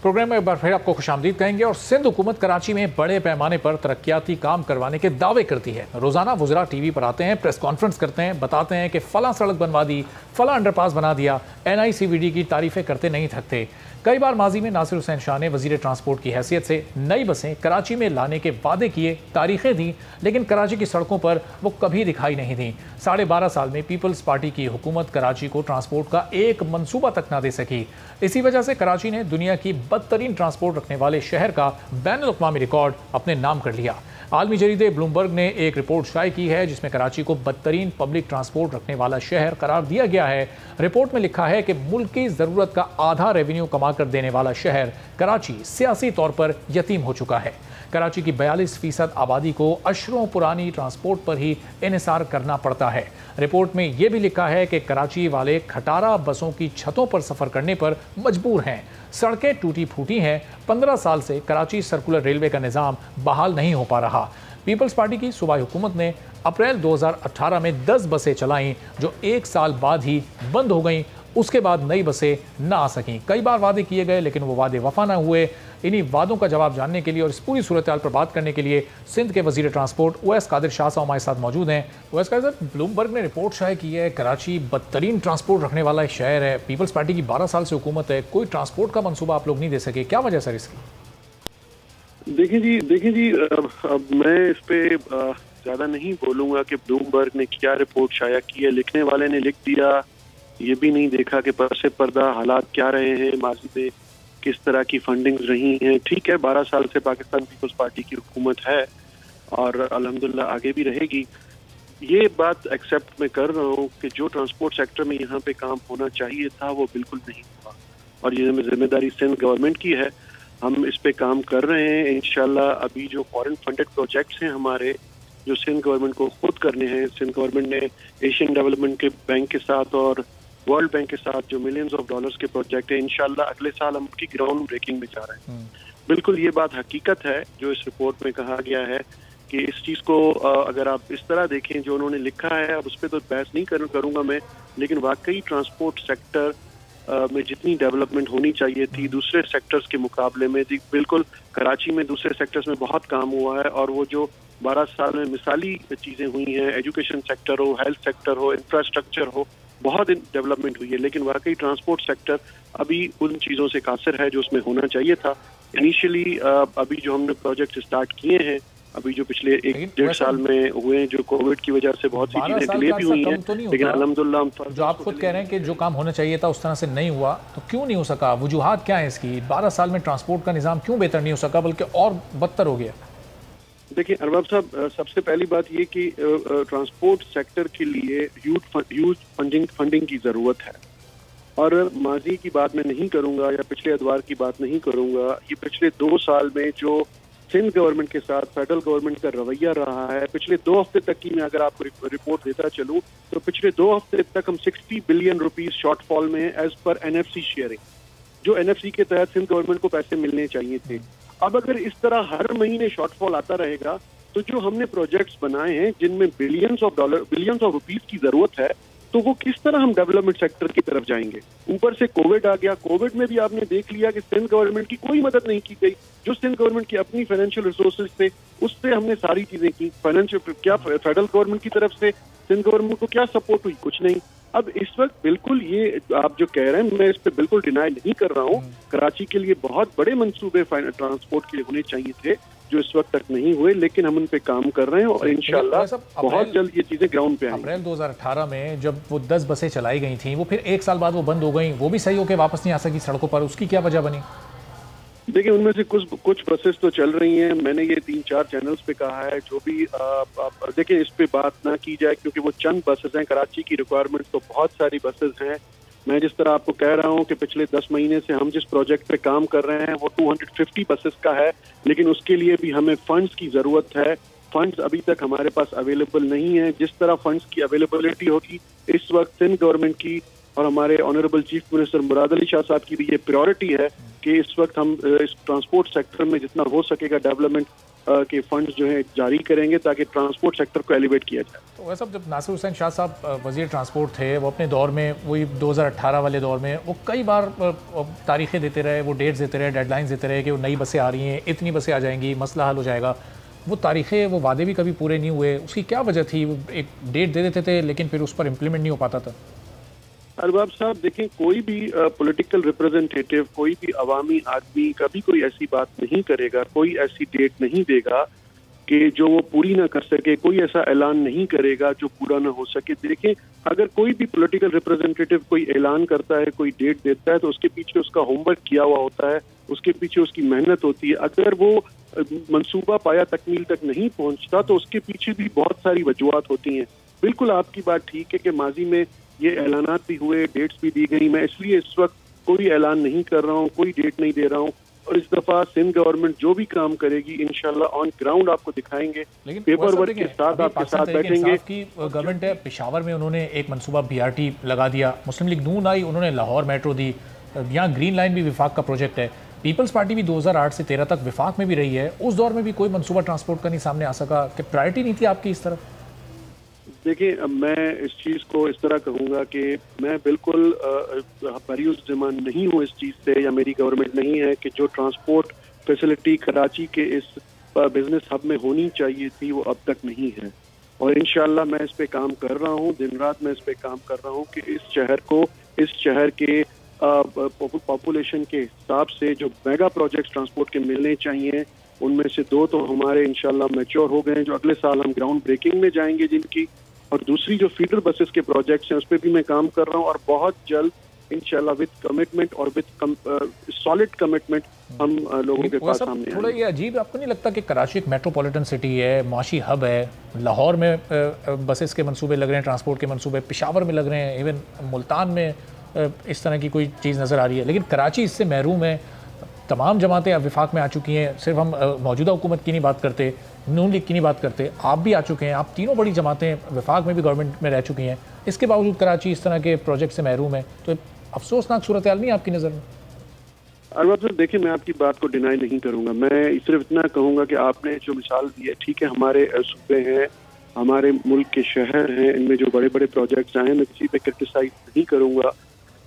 S2: प्रोग्राम में एक बार फिर आपको खुशामदीद कहेंगे। और सिंध हुकूमत कराची में बड़े पैमाने पर तरक्याती काम करवाने के दावे करती है। रोजाना वुज़रा टीवी पर आते हैं, प्रेस कॉन्फ्रेंस करते हैं, बताते हैं कि फला सड़क बनवा दी, फला अंडरपास बना दिया, NICVD की तारीफें करते नहीं थकते। कई बार माजी में नासिर हुसैन शाह ने वजीर ट्रांसपोर्ट की हैसियत से नई बसें कराची में लाने के वादे किए, तारीखें दी, लेकिन कराची की सड़कों पर वो कभी दिखाई नहीं दी। 12.5 साल में पीपल्स पार्टी की हुकूमत कराची को ट्रांसपोर्ट का एक मंसूबा तक ना दे सकी। इसी वजह से कराची ने दुनिया की बदतरीन ट्रांसपोर्ट रखने वाले शहर का बैनुल-अक़वामी रिकॉर्ड अपने नाम कर लिया। आलमी जरीदे ब्लूमबर्ग ने एक रिपोर्ट शाये की है जिसमें कराची को बदतरीन पब्लिक ट्रांसपोर्ट रखने वाला शहर करार दिया गया है। रिपोर्ट में लिखा है कि मुल्क की ज़रूरत का आधा रेवेन्यू कमा कर देने वाला शहर कराची सियासी तौर पर यतीम हो चुका है। कराची की 42% आबादी को अशरों पुरानी ट्रांसपोर्ट पर ही इन्हिसार करना पड़ता है। रिपोर्ट में यह भी लिखा है कि कराची वाले खटारा बसों की छतों पर सफ़र करने पर मजबूर हैं। सड़कें टूटी फूटी हैं। 15 साल से कराची सर्कुलर रेलवे का निज़ाम बहाल नहीं हो पा रहा। पीपल्स पार्टी की सूबाई हुकूमत ने अप्रैल 2018 में 10 बसें चलाईं जो 1 साल बाद ही बंद हो गईं। उसके बाद नई बसें ना आ सकीं। कई बार वादे किए गए लेकिन वो वादे वफा ना हुए। इन्हीं वादों का जवाब जानने के लिए और इस पूरी सूरत हाल पर बात करने के लिए सिंध के वजीर ट्रांसपोर्ट उवैस कादिर शाह साहब हमारे साथ मौजूद हैं। उवैस कादिर साहब, ब्लूमबर्ग ने रिपोर्ट शाये की है कराची बदतरीन ट्रांसपोर्ट रखने वाला एक शहर है। पीपल्स पार्टी की 12 साल से हुकूमत है, कोई ट्रांसपोर्ट का मनसूबा आप लोग नहीं दे सके, क्या वजह सर इसकी?
S5: देखिए जी, अब मैं इस पे ज़्यादा नहीं बोलूँगा कि ब्लूमबर्ग ने क्या रिपोर्ट शाया की है। लिखने वाले ने लिख दिया, ये भी नहीं देखा कि पर्से पर्दा हालात क्या रहे हैं, माजी में किस तरह की फंडिंग्स रही हैं। ठीक है, 12 साल से पाकिस्तान पीपल्स पार्टी की हुकूमत है और अल्हम्दुलिल्लाह आगे भी रहेगी। ये बात एक्सेप्ट मैं कर रहा हूँ कि जो ट्रांसपोर्ट सेक्टर में यहाँ पे काम होना चाहिए था वो बिल्कुल नहीं हुआ और ये जिम्मेदारी सिंध गवर्नमेंट की है। हम इस पे काम कर रहे हैं। इंशाल्लाह अभी जो फॉरेन फंडेड प्रोजेक्ट्स हैं हमारे, जो सिंध गवर्नमेंट को खुद करने हैं, सिंध गवर्नमेंट ने एशियन डेवलपमेंट के बैंक के साथ और वर्ल्ड बैंक के साथ जो मिलियंस ऑफ डॉलर्स के प्रोजेक्ट है, इंशाल्लाह अगले साल हम उसकी ग्राउंड ब्रेकिंग में जा रहे हैं। बिल्कुल ये बात हकीकत है जो इस रिपोर्ट में कहा गया है कि इस चीज़ को अगर आप इस तरह देखें जो उन्होंने लिखा है, अब उस पर तो बहस नहीं करूँगा मैं, लेकिन वाकई ट्रांसपोर्ट सेक्टर में जितनी डेवलपमेंट होनी चाहिए थी दूसरे सेक्टर्स के मुकाबले में, बिल्कुल कराची में दूसरे सेक्टर्स में बहुत काम हुआ है और वो जो 12 साल में मिसाली चीज़ें हुई हैं, एजुकेशन सेक्टर हो, हेल्थ सेक्टर हो, इंफ्रास्ट्रक्चर हो, बहुत डेवलपमेंट हुई है। लेकिन वाकई ट्रांसपोर्ट सेक्टर अभी उन चीज़ों से कासिर है जो उसमें होना चाहिए था। इनिशियली अभी जो हमने प्रोजेक्ट स्टार्ट किए हैं, अभी जो पिछले 1-1.5 साल में हुए, जो कोविड की वजह से बहुत सी चीजें डिले भी हुई हैं, लेकिन अल्हम्दुलिल्लाह
S2: जो आप खुद कह रहे हैं कि जो काम होना चाहिए था उस तरह से नहीं हुआ, तो क्यों नहीं हो सका? वजूहात क्या है इसकी? 12 साल में ट्रांसपोर्ट का निज़ाम क्यों बेहतर नहीं हो सका बल्कि और बदतर हो गया?
S5: देखिए अरबाब साहब, सबसे पहली बात ये कि ट्रांसपोर्ट सेक्टर के लिए ह्यूज फंडिंग की ज़रूरत है और माजी की बात मैं नहीं करूँगा या पिछले अदवार की बात नहीं करूँगा। ये पिछले 2 साल में जो सिंध गवर्नमेंट के साथ फेडरल गवर्नमेंट का रवैया रहा है, पिछले 2 हफ्ते तक की मैं अगर आपको रिपोर्ट देता चलूँ तो पिछले 2 हफ्ते तक हम 60 बिलियन रुपीस शॉर्टफॉल में एज पर NFC शेयरिंग, जो NFC के तहत सिंध गवर्नमेंट को पैसे मिलने चाहिए थे। अब अगर इस तरह हर महीने शॉर्टफॉल आता रहेगा तो जो हमने प्रोजेक्ट्स बनाए हैं जिनमें बिलियंस ऑफ रुपीस की जरूरत है, तो वो किस तरह हम डेवलपमेंट सेक्टर की तरफ जाएंगे? ऊपर से कोविड आ गया। कोविड में भी आपने देख लिया कि सिंध गवर्नमेंट की कोई मदद नहीं की गई। जो सिंध गवर्नमेंट की अपनी फाइनेंशियल रिसोर्सेज थे उससे हमने सारी चीजें की। फाइनेंशियल क्या फेडरल गवर्नमेंट की तरफ से सिंध गवर्नमेंट को क्या सपोर्ट हुई? कुछ नहीं। अब इस वक्त बिल्कुल ये आप जो कह रहे हैं मैं इस पे बिल्कुल डिनाई नहीं कर रहा हूँ। कराची के लिए बहुत बड़े मंसूबे ट्रांसपोर्ट के लिए होने चाहिए थे जो इस वक्त तक नहीं हुए, लेकिन हम उन पे काम कर रहे हैं और इंशाल्लाह बहुत जल्द ये चीजें ग्राउंड पे आएंगी।
S2: अप्रैल 2018 में जब वो 10 बसें चलाई गई थी, वो फिर 1 साल बाद वो बंद हो गई, वो भी सही होकर वापस नहीं आ सकी सड़कों पर, उसकी क्या वजह बनी?
S5: देखिए उनमें से कुछ बसेस तो चल रही हैं। मैंने ये 3-4 चैनल्स पे कहा है। जो भी देखिए इस पे बात ना की जाए क्योंकि वो चंद बसेस हैं। कराची की रिक्वायरमेंट तो बहुत सारी बसेस हैं। मैं जिस तरह आपको कह रहा हूँ कि पिछले 10 महीने से हम जिस प्रोजेक्ट पे काम कर रहे हैं वो 250 बसेस का है, लेकिन उसके लिए भी हमें फंड्स की ज़रूरत है। फंड्स अभी तक हमारे पास अवेलेबल नहीं है। जिस तरह फंड्स की अवेलेबिलिटी होगी, इस वक्त सिंध गवर्नमेंट की और हमारे honourable chief minister Murad Ali Shah साहब की भी ये प्रायोरिटी है कि इस वक्त हम इस ट्रांसपोर्ट सेक्टर में जितना हो सकेगा डेवलपमेंट के फंड्स जो है जारी करेंगे ताकि ट्रांसपोर्ट सेक्टर को एलिवेट किया जाए।
S2: तो वैसे जब नासिर हुसैन शाह साहब वज़ीर ट्रांसपोर्ट थे, वो अपने दौर में वही 2018 वाले दौर में वो कई बार तारीखें देते रहे, वो डेट्स देते रहे, डेडलाइंस देते रहे कि वो नई बसें आ रही हैं, इतनी बसें आ जाएंगी, मसला हल हो जाएगा। वो तारीखें, वो वादे भी कभी पूरे नहीं हुए। उसकी क्या वजह थी? वो एक डेट दे देते थे लेकिन फिर उस पर इम्प्लीमेंट नहीं हो पाता था।
S5: अरबाब साहब देखें, कोई भी पॉलिटिकल रिप्रेजेंटेटिव, कोई भी अवामी आदमी कभी कोई ऐसी बात नहीं करेगा, कोई ऐसी डेट नहीं देगा कि जो वो पूरी ना कर सके, कोई ऐसा ऐलान नहीं करेगा जो पूरा ना हो सके। देखें, अगर कोई भी पॉलिटिकल रिप्रेजेंटेटिव कोई ऐलान करता है, कोई डेट देता है, तो उसके पीछे उसका होमवर्क किया हुआ होता है, उसके पीछे उसकी मेहनत होती है। अगर वो मंसूबा पाया तकमील तक नहीं पहुंचता तो उसके पीछे भी बहुत सारी वजूहात होती हैं। बिल्कुल आपकी बात ठीक है कि माजी में ये ऐलानात भी हुए, डेट्स भी दी गई। मैं इसलिए इस वक्त कोई ऐलान नहीं कर रहा हूँ, कोई डेट नहीं दे रहा हूँ। और इस दफा सिंध गवर्नमेंट जो भी काम करेगी इंशाल्लाह ऑन ग्राउंड आपको दिखाएंगे, पेपर वर्क के साथ आपके साथ बैठेंगे।
S2: की गवर्नमेंट है, पेशावर में उन्होंने एक मनसूबा BRT लगा दिया, मुस्लिम लीग नून आई, उन्होंने लाहौर मेट्रो दी, यहाँ ग्रीन लाइन भी विफाक का प्रोजेक्ट है। पीपल्स पार्टी भी 2008 से 13 तक विफाक में भी रही है। उस दौर में भी कोई मनसूबा ट्रांसपोर्ट का नहीं सामने आ सका कि प्रायोरिटी नहीं थी आपकी इस तरफ?
S5: देखिए, मैं इस चीज़ को इस तरह कहूँगा कि मैं बिल्कुल बरीउस ज़िम्मा नहीं हूँ इस चीज़ से, या मेरी गवर्नमेंट नहीं है कि जो ट्रांसपोर्ट फैसिलिटी कराची के इस बिजनेस हब में होनी चाहिए थी वो अब तक नहीं है। और इंशाल्लाह मैं इस पे काम कर रहा हूँ, दिन रात मैं इस पे काम कर रहा हूँ कि इस शहर को, इस शहर के पॉपुलेशन के हिसाब से जो मेगा प्रोजेक्ट्स ट्रांसपोर्ट के मिलने चाहिए, उनमें से 2 तो हमारे इंशाल्लाह मैच्योर हो गए हैं, जो अगले साल हम ग्राउंड ब्रेकिंग में जाएंगे जिनकी, और दूसरी जो फीडर बसेस के प्रोजेक्ट्स हैं उस पर भी मैं काम कर रहा हूँ। और बहुत जल्द इंशाल्लाह विद कमिटमेंट और विद सॉलिड कमिटमेंट हम लोगों के पास सामने
S2: थोड़ा ये अजीब आपको नहीं लगता कि कराची एक मेट्रोपॉलिटन सिटी है, माशी हब है, लाहौर में बसेस के मंसूबे लग रहे हैं, ट्रांसपोर्ट के मंसूबे पेशावर में लग रहे हैं, इवन मुल्तान में इस तरह की कोई चीज़ नज़र आ रही है, लेकिन कराची इससे महरूम है। तमाम जमातें अब विफाक में आ चुकी हैं। सिर्फ हम मौजूदा हुकूमत की नहीं बात करते, नून लीग की नहीं बात करते, आप भी आ चुके हैं। आप तीनों बड़ी जमातें विफाक में भी गवर्नमेंट में रह चुकी हैं, इसके बावजूद कराची इस तरह के प्रोजेक्ट से महरूम है। तो अफसोसनाक सूरत हाल नहीं आपकी नज़र में?
S5: अरबाब साहब देखिए, मैं आपकी बात को डिनाई नहीं करूंगा। मैं सिर्फ इतना कहूंगा कि आपने जो मिसाल दी है, ठीक है, हमारे सूबे हैं, हमारे मुल्क के शहर हैं, इनमें जो बड़े बड़े प्रोजेक्ट्स आए हैं, मैं किसी पे क्रिटिसाइज नहीं करूंगा।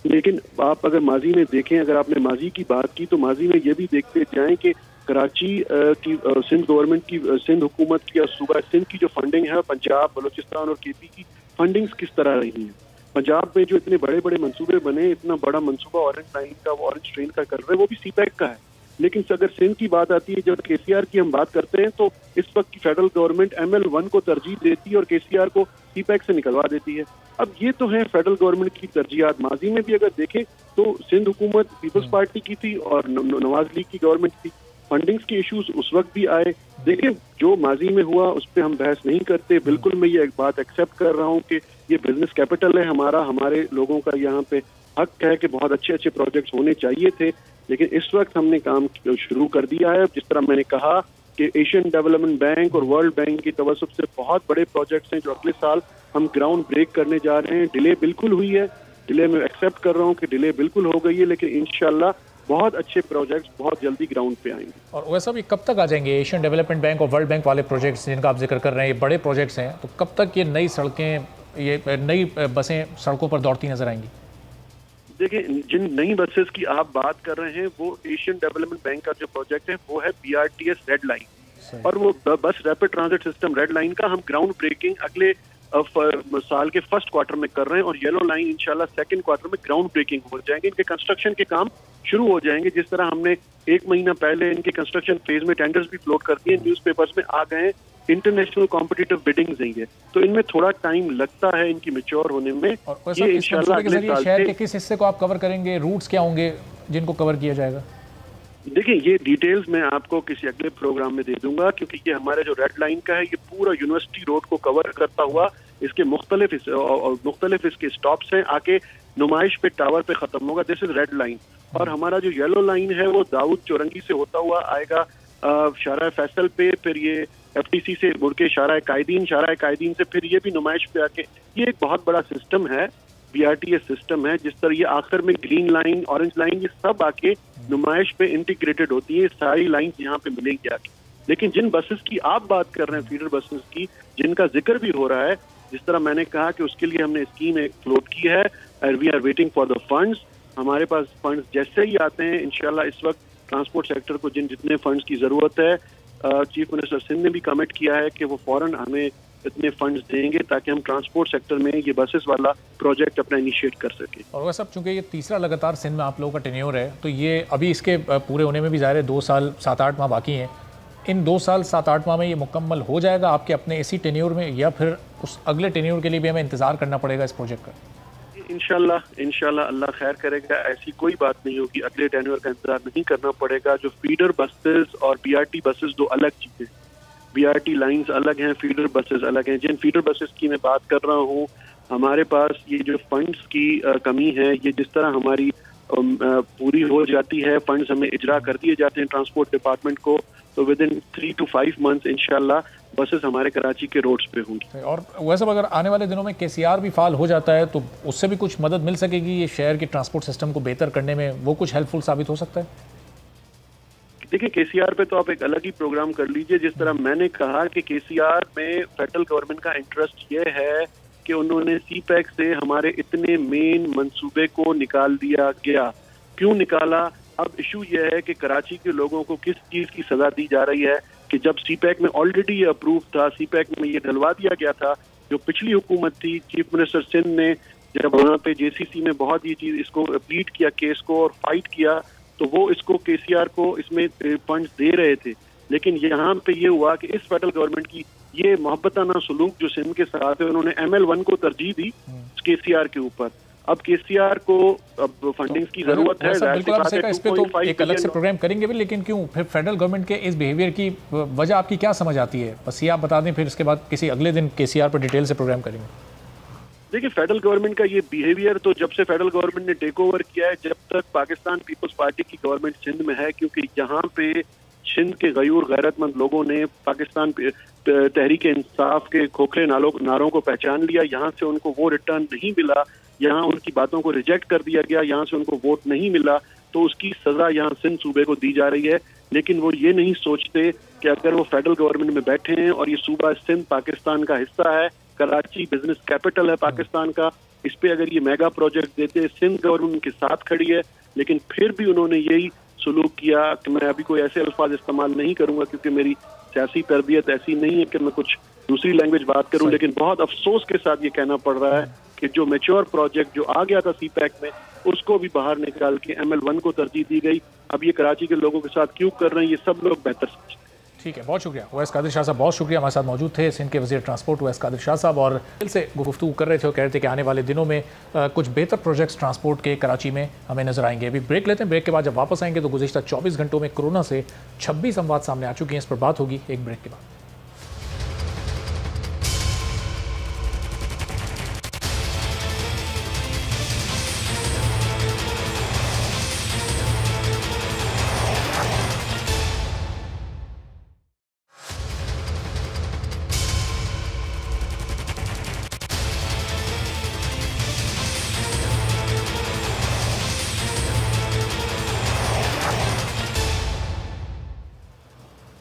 S5: लेकिन आप अगर माजी में देखें, अगर आपने माजी की बात की तो माजी में ये भी देखते जाएं कि कराची की सिंध गवर्नमेंट की, सिंध हुकूमत की और सूबा सिंध की जो फंडिंग है, पंजाब, बलूचिस्तान और KP की फंडिंग्स किस तरह रही हैं। पंजाब में जो इतने बड़े बड़े मंसूबे बने, इतना बड़ा मंसूबा ऑरेंज लाइन का, ऑरेंज ट्रेन का कर रहे हैं, वो भी CPEC का है। लेकिन अगर सिंध की बात आती है, जब KCR की हम बात करते हैं, तो इस वक्त की फेडरल गवर्नमेंट ML1 को तरजीह देती है और KCR को CPEC से निकलवा देती है। अब ये तो है फेडरल गवर्नमेंट की तरजीहात। माजी में भी अगर देखें तो सिंध हुकूमत पीपल्स पार्टी की थी और नवाज लीग की गवर्नमेंट थी। फंडिंग्स के इश्यूज उस वक्त भी आए। देखिए, जो माजी में हुआ उस पर हम बहस नहीं करते। बिल्कुल मैं ये एक बात एक्सेप्ट कर रहा हूँ कि ये बिजनेस कैपिटल है हमारा, हमारे लोगों का यहाँ पे हक है कि बहुत अच्छे अच्छे प्रोजेक्ट्स होने चाहिए थे। लेकिन इस वक्त हमने काम शुरू कर दिया है। जिस तरह मैंने कहा कि एशियन डेवलपमेंट बैंक और वर्ल्ड बैंक की तवज्जो से बहुत बड़े प्रोजेक्ट्स हैं जो अगले साल हम ग्राउंड ब्रेक करने जा रहे हैं। डिले बिल्कुल हुई है, डिले में एक्सेप्ट कर रहा हूँ कि डिले बिल्कुल हो गई है, लेकिन इंशाल्लाह बहुत अच्छे प्रोजेक्ट्स बहुत जल्दी ग्राउंड पे आएंगे।
S2: और वैसा भी कब तक आ जाएंगे एशियन डेवलपमेंट बैंक और वर्ल्ड बैंक वाले प्रोजेक्ट्स जिनका आप जिक्र कर रहे हैं, ये बड़े प्रोजेक्ट्स हैं, तो कब तक ये नई सड़कें, ये नई बसें सड़कों पर दौड़ती नजर आएंगी?
S5: देखिए, जिन नई बसेस की आप बात कर रहे हैं वो एशियन डेवलपमेंट बैंक का जो प्रोजेक्ट है वो है BRTS रेड लाइन, और वो बस rapid transit system red line का हम ग्राउंड ब्रेकिंग अगले साल के फर्स्ट क्वार्टर में कर रहे हैं, और येलो लाइन इंशाल्लाह सेकंड क्वार्टर में ग्राउंड ब्रेकिंग हो जाएंगे। इनके कंस्ट्रक्शन के काम शुरू हो जाएंगे। जिस तरह हमने 1 महीना पहले इनके कंस्ट्रक्शन फेज में टेंडर्स भी फ्लोट कर दिए, न्यूज़पेपर्स में आ गए, इंटरनेशनल कॉम्पिटिटिव बिडिंग्स हैं ये, तो इनमें थोड़ा टाइम लगता है इनकी मैच्योर होने में।
S2: ये इंशाल्लाह अगले साल शहर के किस हिस्से को आप कवर करेंगे, रूट्स क्या होंगे जिनको कवर किया जाएगा?
S5: देखिए, ये डिटेल्स मैं आपको किसी अगले प्रोग्राम में दे दूंगा, क्योंकि ये हमारे जो रेड लाइन का है ये पूरा यूनिवर्सिटी रोड को कवर करता हुआ इसके मुख्तलिफ इसके स्टॉप्स हैं, आके नुमाइश पे टावर पे खत्म होगा। This is red line. और हमारा जो येलो लाइन है वो दाऊद चौरंगी से होता हुआ आएगा शारा फैसल पे, फिर ये FTC से मुड़ के शारा कायदीन से फिर ये भी नुमाइश पे आके, ये एक बहुत बड़ा सिस्टम है, BRTS सिस्टम है। जिस तरह ये आखिर में ग्रीन लाइन, ऑरेंज लाइन, ये सब आके नुमाइश पे इंटीग्रेटेड होती है। सारी लाइन यहाँ पे मिलेंगी आके। लेकिन जिन बसेस की आप बात कर रहे हैं, फीडर बसेस की, जिनका जिक्र भी हो रहा है, जिस तरह मैंने कहा कि उसके लिए हमने स्कीम एक फ्लोट की है, we are waiting for the funds. हमारे पास फंड्स जैसे ही आते हैं इंशाल्लाह, इस वक्त ट्रांसपोर्ट सेक्टर को जितने फंड्स की जरूरत है, चीफ मिनिस्टर सिंध ने भी कमिट किया है कि वो फौरन हमें इतने फंड्स देंगे ताकि हम ट्रांसपोर्ट सेक्टर में ये बसेस वाला प्रोजेक्ट अपना इनिशिएट कर सकें।
S2: और वैसे चूंकि ये तीसरा लगातार सिंध में आप लोगों का टेन्योर है, तो ये अभी इसके पूरे होने में भी ज़ाहिर है 2 साल 7-8 माह बाकी हैं। इन 2 साल 7-8 माह में ये मुकम्मल हो जाएगा आपके अपने इसी टेन्योर में, या फिर उस अगले टेन्योर के लिए भी हमें इंतज़ार करना पड़ेगा इस प्रोजेक्ट का?
S5: इंशाल्लाह अल्लाह खैर करेगा, ऐसी कोई बात नहीं होगी, अगले टेन्योर का इंतजार नहीं करना पड़ेगा। जो फीडर बसेस और बीआरटी बसेस दो अलग चीजें, बीआरटी लाइंस अलग हैं, फीडर बसेस अलग हैं। जिन फीडर बसेस की मैं बात कर रहा हूँ, हमारे पास ये जो फंड्स की कमी है, ये जिस तरह हमारी पूरी हो जाती है, फंड्स हमें इजरा कर दिए जाते हैं ट्रांसपोर्ट डिपार्टमेंट को, तो विद इन 3 to 5 months इंशाल्लाह बसेस हमारे कराची के रोड्स पे होंगी।
S2: और वैसे अगर आने वाले दिनों में केसीआर भी फाल हो जाता है तो उससे भी कुछ मदद मिल सकेगी, ये शहर के ट्रांसपोर्ट सिस्टम को बेहतर करने में वो कुछ हेल्पफुल साबित हो सकता है?
S5: देखिए, केसीआर पे तो आप एक अलग ही प्रोग्राम कर लीजिए। जिस तरह मैंने कहा कि केसीआर में फेडरल गवर्नमेंट का इंटरेस्ट ये है कि उन्होंने सीपैक से हमारे इतने मेन मंसूबे को निकाल दिया गया। क्यों निकाला? अब इशू यह है कि कराची के लोगों को किस चीज की सजा दी जा रही है कि जब सीपैक में ऑलरेडी ये अप्रूव था, सीपैक में ये डलवा दिया गया था, जो पिछली हुकूमत थी, चीफ मिनिस्टर सिंध ने जब वहाँ पे जेसीसी में बहुत ये चीज इसको प्लीड किया केस को और फाइट किया, तो वो इसको केसीआर को इसमें फंड्स दे रहे थे। लेकिन यहाँ पे ये हुआ कि इस फेडरल गवर्नमेंट की ये मोहब्बताना सलूक जो सिंध के साथ है, उन्होंने ML1 को तरजीह दी केसीआर के ऊपर। अब केसीआर को अब फंडिंग की जरूरत है,
S2: इस पे तो एक अलग से प्रोग्राम करेंगे भी, लेकिन क्यों फिर फेडरल गवर्नमेंट के इस बिहेवियर की वजह आपकी क्या समझ आती है? बस ये आप बता दें, फिर इसके बाद किसी अगले दिन केसीआर पर डिटेल से प्रोग्राम करेंगे।
S5: देखिए, फेडरल गवर्नमेंट का ये बिहेवियर तो जब से फेडरल गवर्नमेंट ने टेक ओवर किया है, जब तक पाकिस्तान पीपल्स पार्टी की गवर्नमेंट सिंध में है, क्योंकि यहाँ पे सिंध के गयूर गैरतमंद लोगों ने पाकिस्तान तहरीक इंसाफ के खोखले नारों को पहचान लिया। यहाँ से उनको वो रिटर्न नहीं मिला, यहाँ उनकी बातों को रिजेक्ट कर दिया गया, यहाँ से उनको वोट नहीं मिला, तो उसकी सजा यहाँ सिंध सूबे को दी जा रही है। लेकिन वो ये नहीं सोचते कि अगर वो फेडरल गवर्नमेंट में बैठे हैं और ये सूबा सिंध पाकिस्तान का हिस्सा है, कराची बिजनेस कैपिटल है पाकिस्तान का, इस पे अगर ये मेगा प्रोजेक्ट देते, सिंध गवर्नमेंट उनके साथ खड़ी है, लेकिन फिर भी उन्होंने यही सलूक किया कि मैं अभी कोई ऐसे अल्फाज इस्तेमाल नहीं करूंगा क्योंकि मेरी सियासी तरबियत ऐसी नहीं है कि मैं कुछ दूसरी लैंग्वेज बात करूं, लेकिन बहुत अफसोस के साथ ये कहना पड़ रहा है कि जो मैच्योर प्रोजेक्ट जो आ गया था सीपैक में, उसको भी बाहर निकाल के ML1 को तरजीह दी गई। अब ये कराची के लोगों के साथ क्यों कर रहे हैं, ये सब लोग बेहतर समझते हैं।
S2: ठीक है, बहुत शुक्रिया उवैस कादिर शाह साहब, बहुत शुक्रिया। हमारे साथ मौजूद थे सिंध के वज़ीर ट्रांसपोर्ट उवैस कादिर शाह साहब, और दिल से गुफ्तगू कर रहे थे और कह रहे थे कि आने वाले दिनों में कुछ बेहतर प्रोजेक्ट्स ट्रांसपोर्ट के कराची में हमें नजर आएंगे। अभी ब्रेक लेते हैं, ब्रेक के बाद जब वापस आएंगे तो गुज़िश्ता 24 घंटों में कोरोना से 26 अमवात सामने आ चुकी हैं, इस पर बात होगी एक ब्रेक के बाद।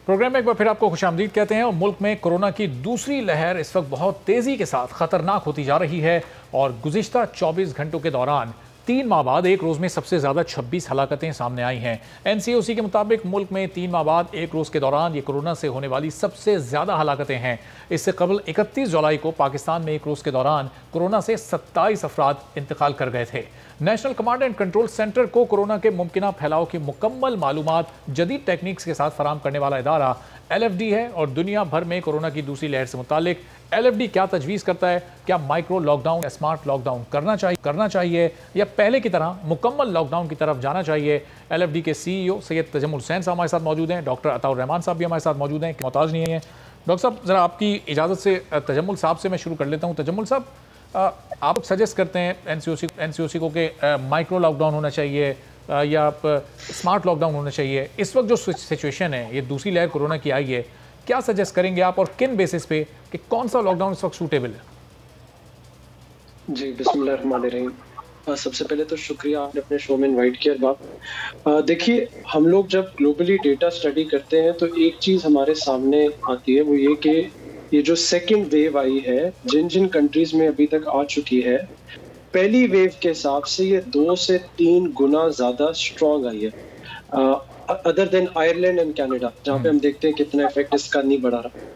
S2: प्रोग्राम में एक बार फिर आपको खुशामदीद कहते हैं। और मुल्क में कोरोना की दूसरी लहर इस वक्त बहुत तेज़ी के साथ ख़तरनाक होती जा रही है और गुज़िश्ता 24 घंटों के दौरान 3 माह बाद एक रोज़ में सबसे ज़्यादा 26 हलाकतें सामने आई हैं। NCOC के मुताबिक मुल्क में 3 माह बाद एक रोज़ के दौरान ये कोरोना से होने वाली सबसे ज़्यादा हलाकतें हैं। इससे कबल 31 जुलाई को पाकिस्तान में एक रोज़ के दौरान कोरोना से 27 अफराद इंतकाल कर गए थे। National command and control centre को कोरोना के मुमकिना फैलाव की मुकम्मल मालूमात जदीद टेक्निक्स के साथ फराम करने वाला इदारा LFD है और दुनिया भर में कोरोना की दूसरी लहर से मुतालिक LFD क्या तजवीज़ करता है, क्या माइक्रो लॉकडाउन या स्मार्ट लॉकडाउन करना चाहिए या पहले की तरह मुकम्मल लॉकडाउन की तरफ जाना चाहिए। LFD के CEO सैयद तजम्मुल हुसैन साहब हमारे साथ मौजूद हैं, डॉक्टर अताउर रहमान साहब भी हमारे साथ मौजूद हैं, मोहताज नहीं है। डॉक्टर साहब, ज़रा आपकी इजाज़त से तजम्मुल साहब से मैं शुरू कर लेता हूँ। तजम्मुल साहब, आप सजेस्ट करते हैं NCOC को कि माइक्रो लॉकडाउन होना चाहिए या स्मार्ट लॉकडाउन होना चाहिए। इस वक्त जो सिचुएशन है, ये दूसरी लहर कोरोना की आई है, क्या सजेस्ट करेंगे आप और किन बेसिस पे कि कौन सा लॉकडाउन इस वक्त सूटेबल है?
S6: जी, बिस्मिल्लाहिर्रहमानिर्रहीम। सबसे पहले तो शुक्रिया, आपने अपने शो में इनवाइट किया बाप। देखिए, हम लोग जब ग्लोबली डेटा स्टडी करते हैं तो एक चीज़ हमारे सामने आती है, वो ये कि ये जो सेकंड वेव आई है जिन जिन कंट्रीज में अभी तक आ चुकी है, पहली वेव के हिसाब से ये 2 से 3 गुना ज़्यादा स्ट्रॉन्ग आई है, other than Ireland and Canada, जहाँ पे हम देखते हैं कितना इफेक्ट इसका नहीं बढ़ा रहा।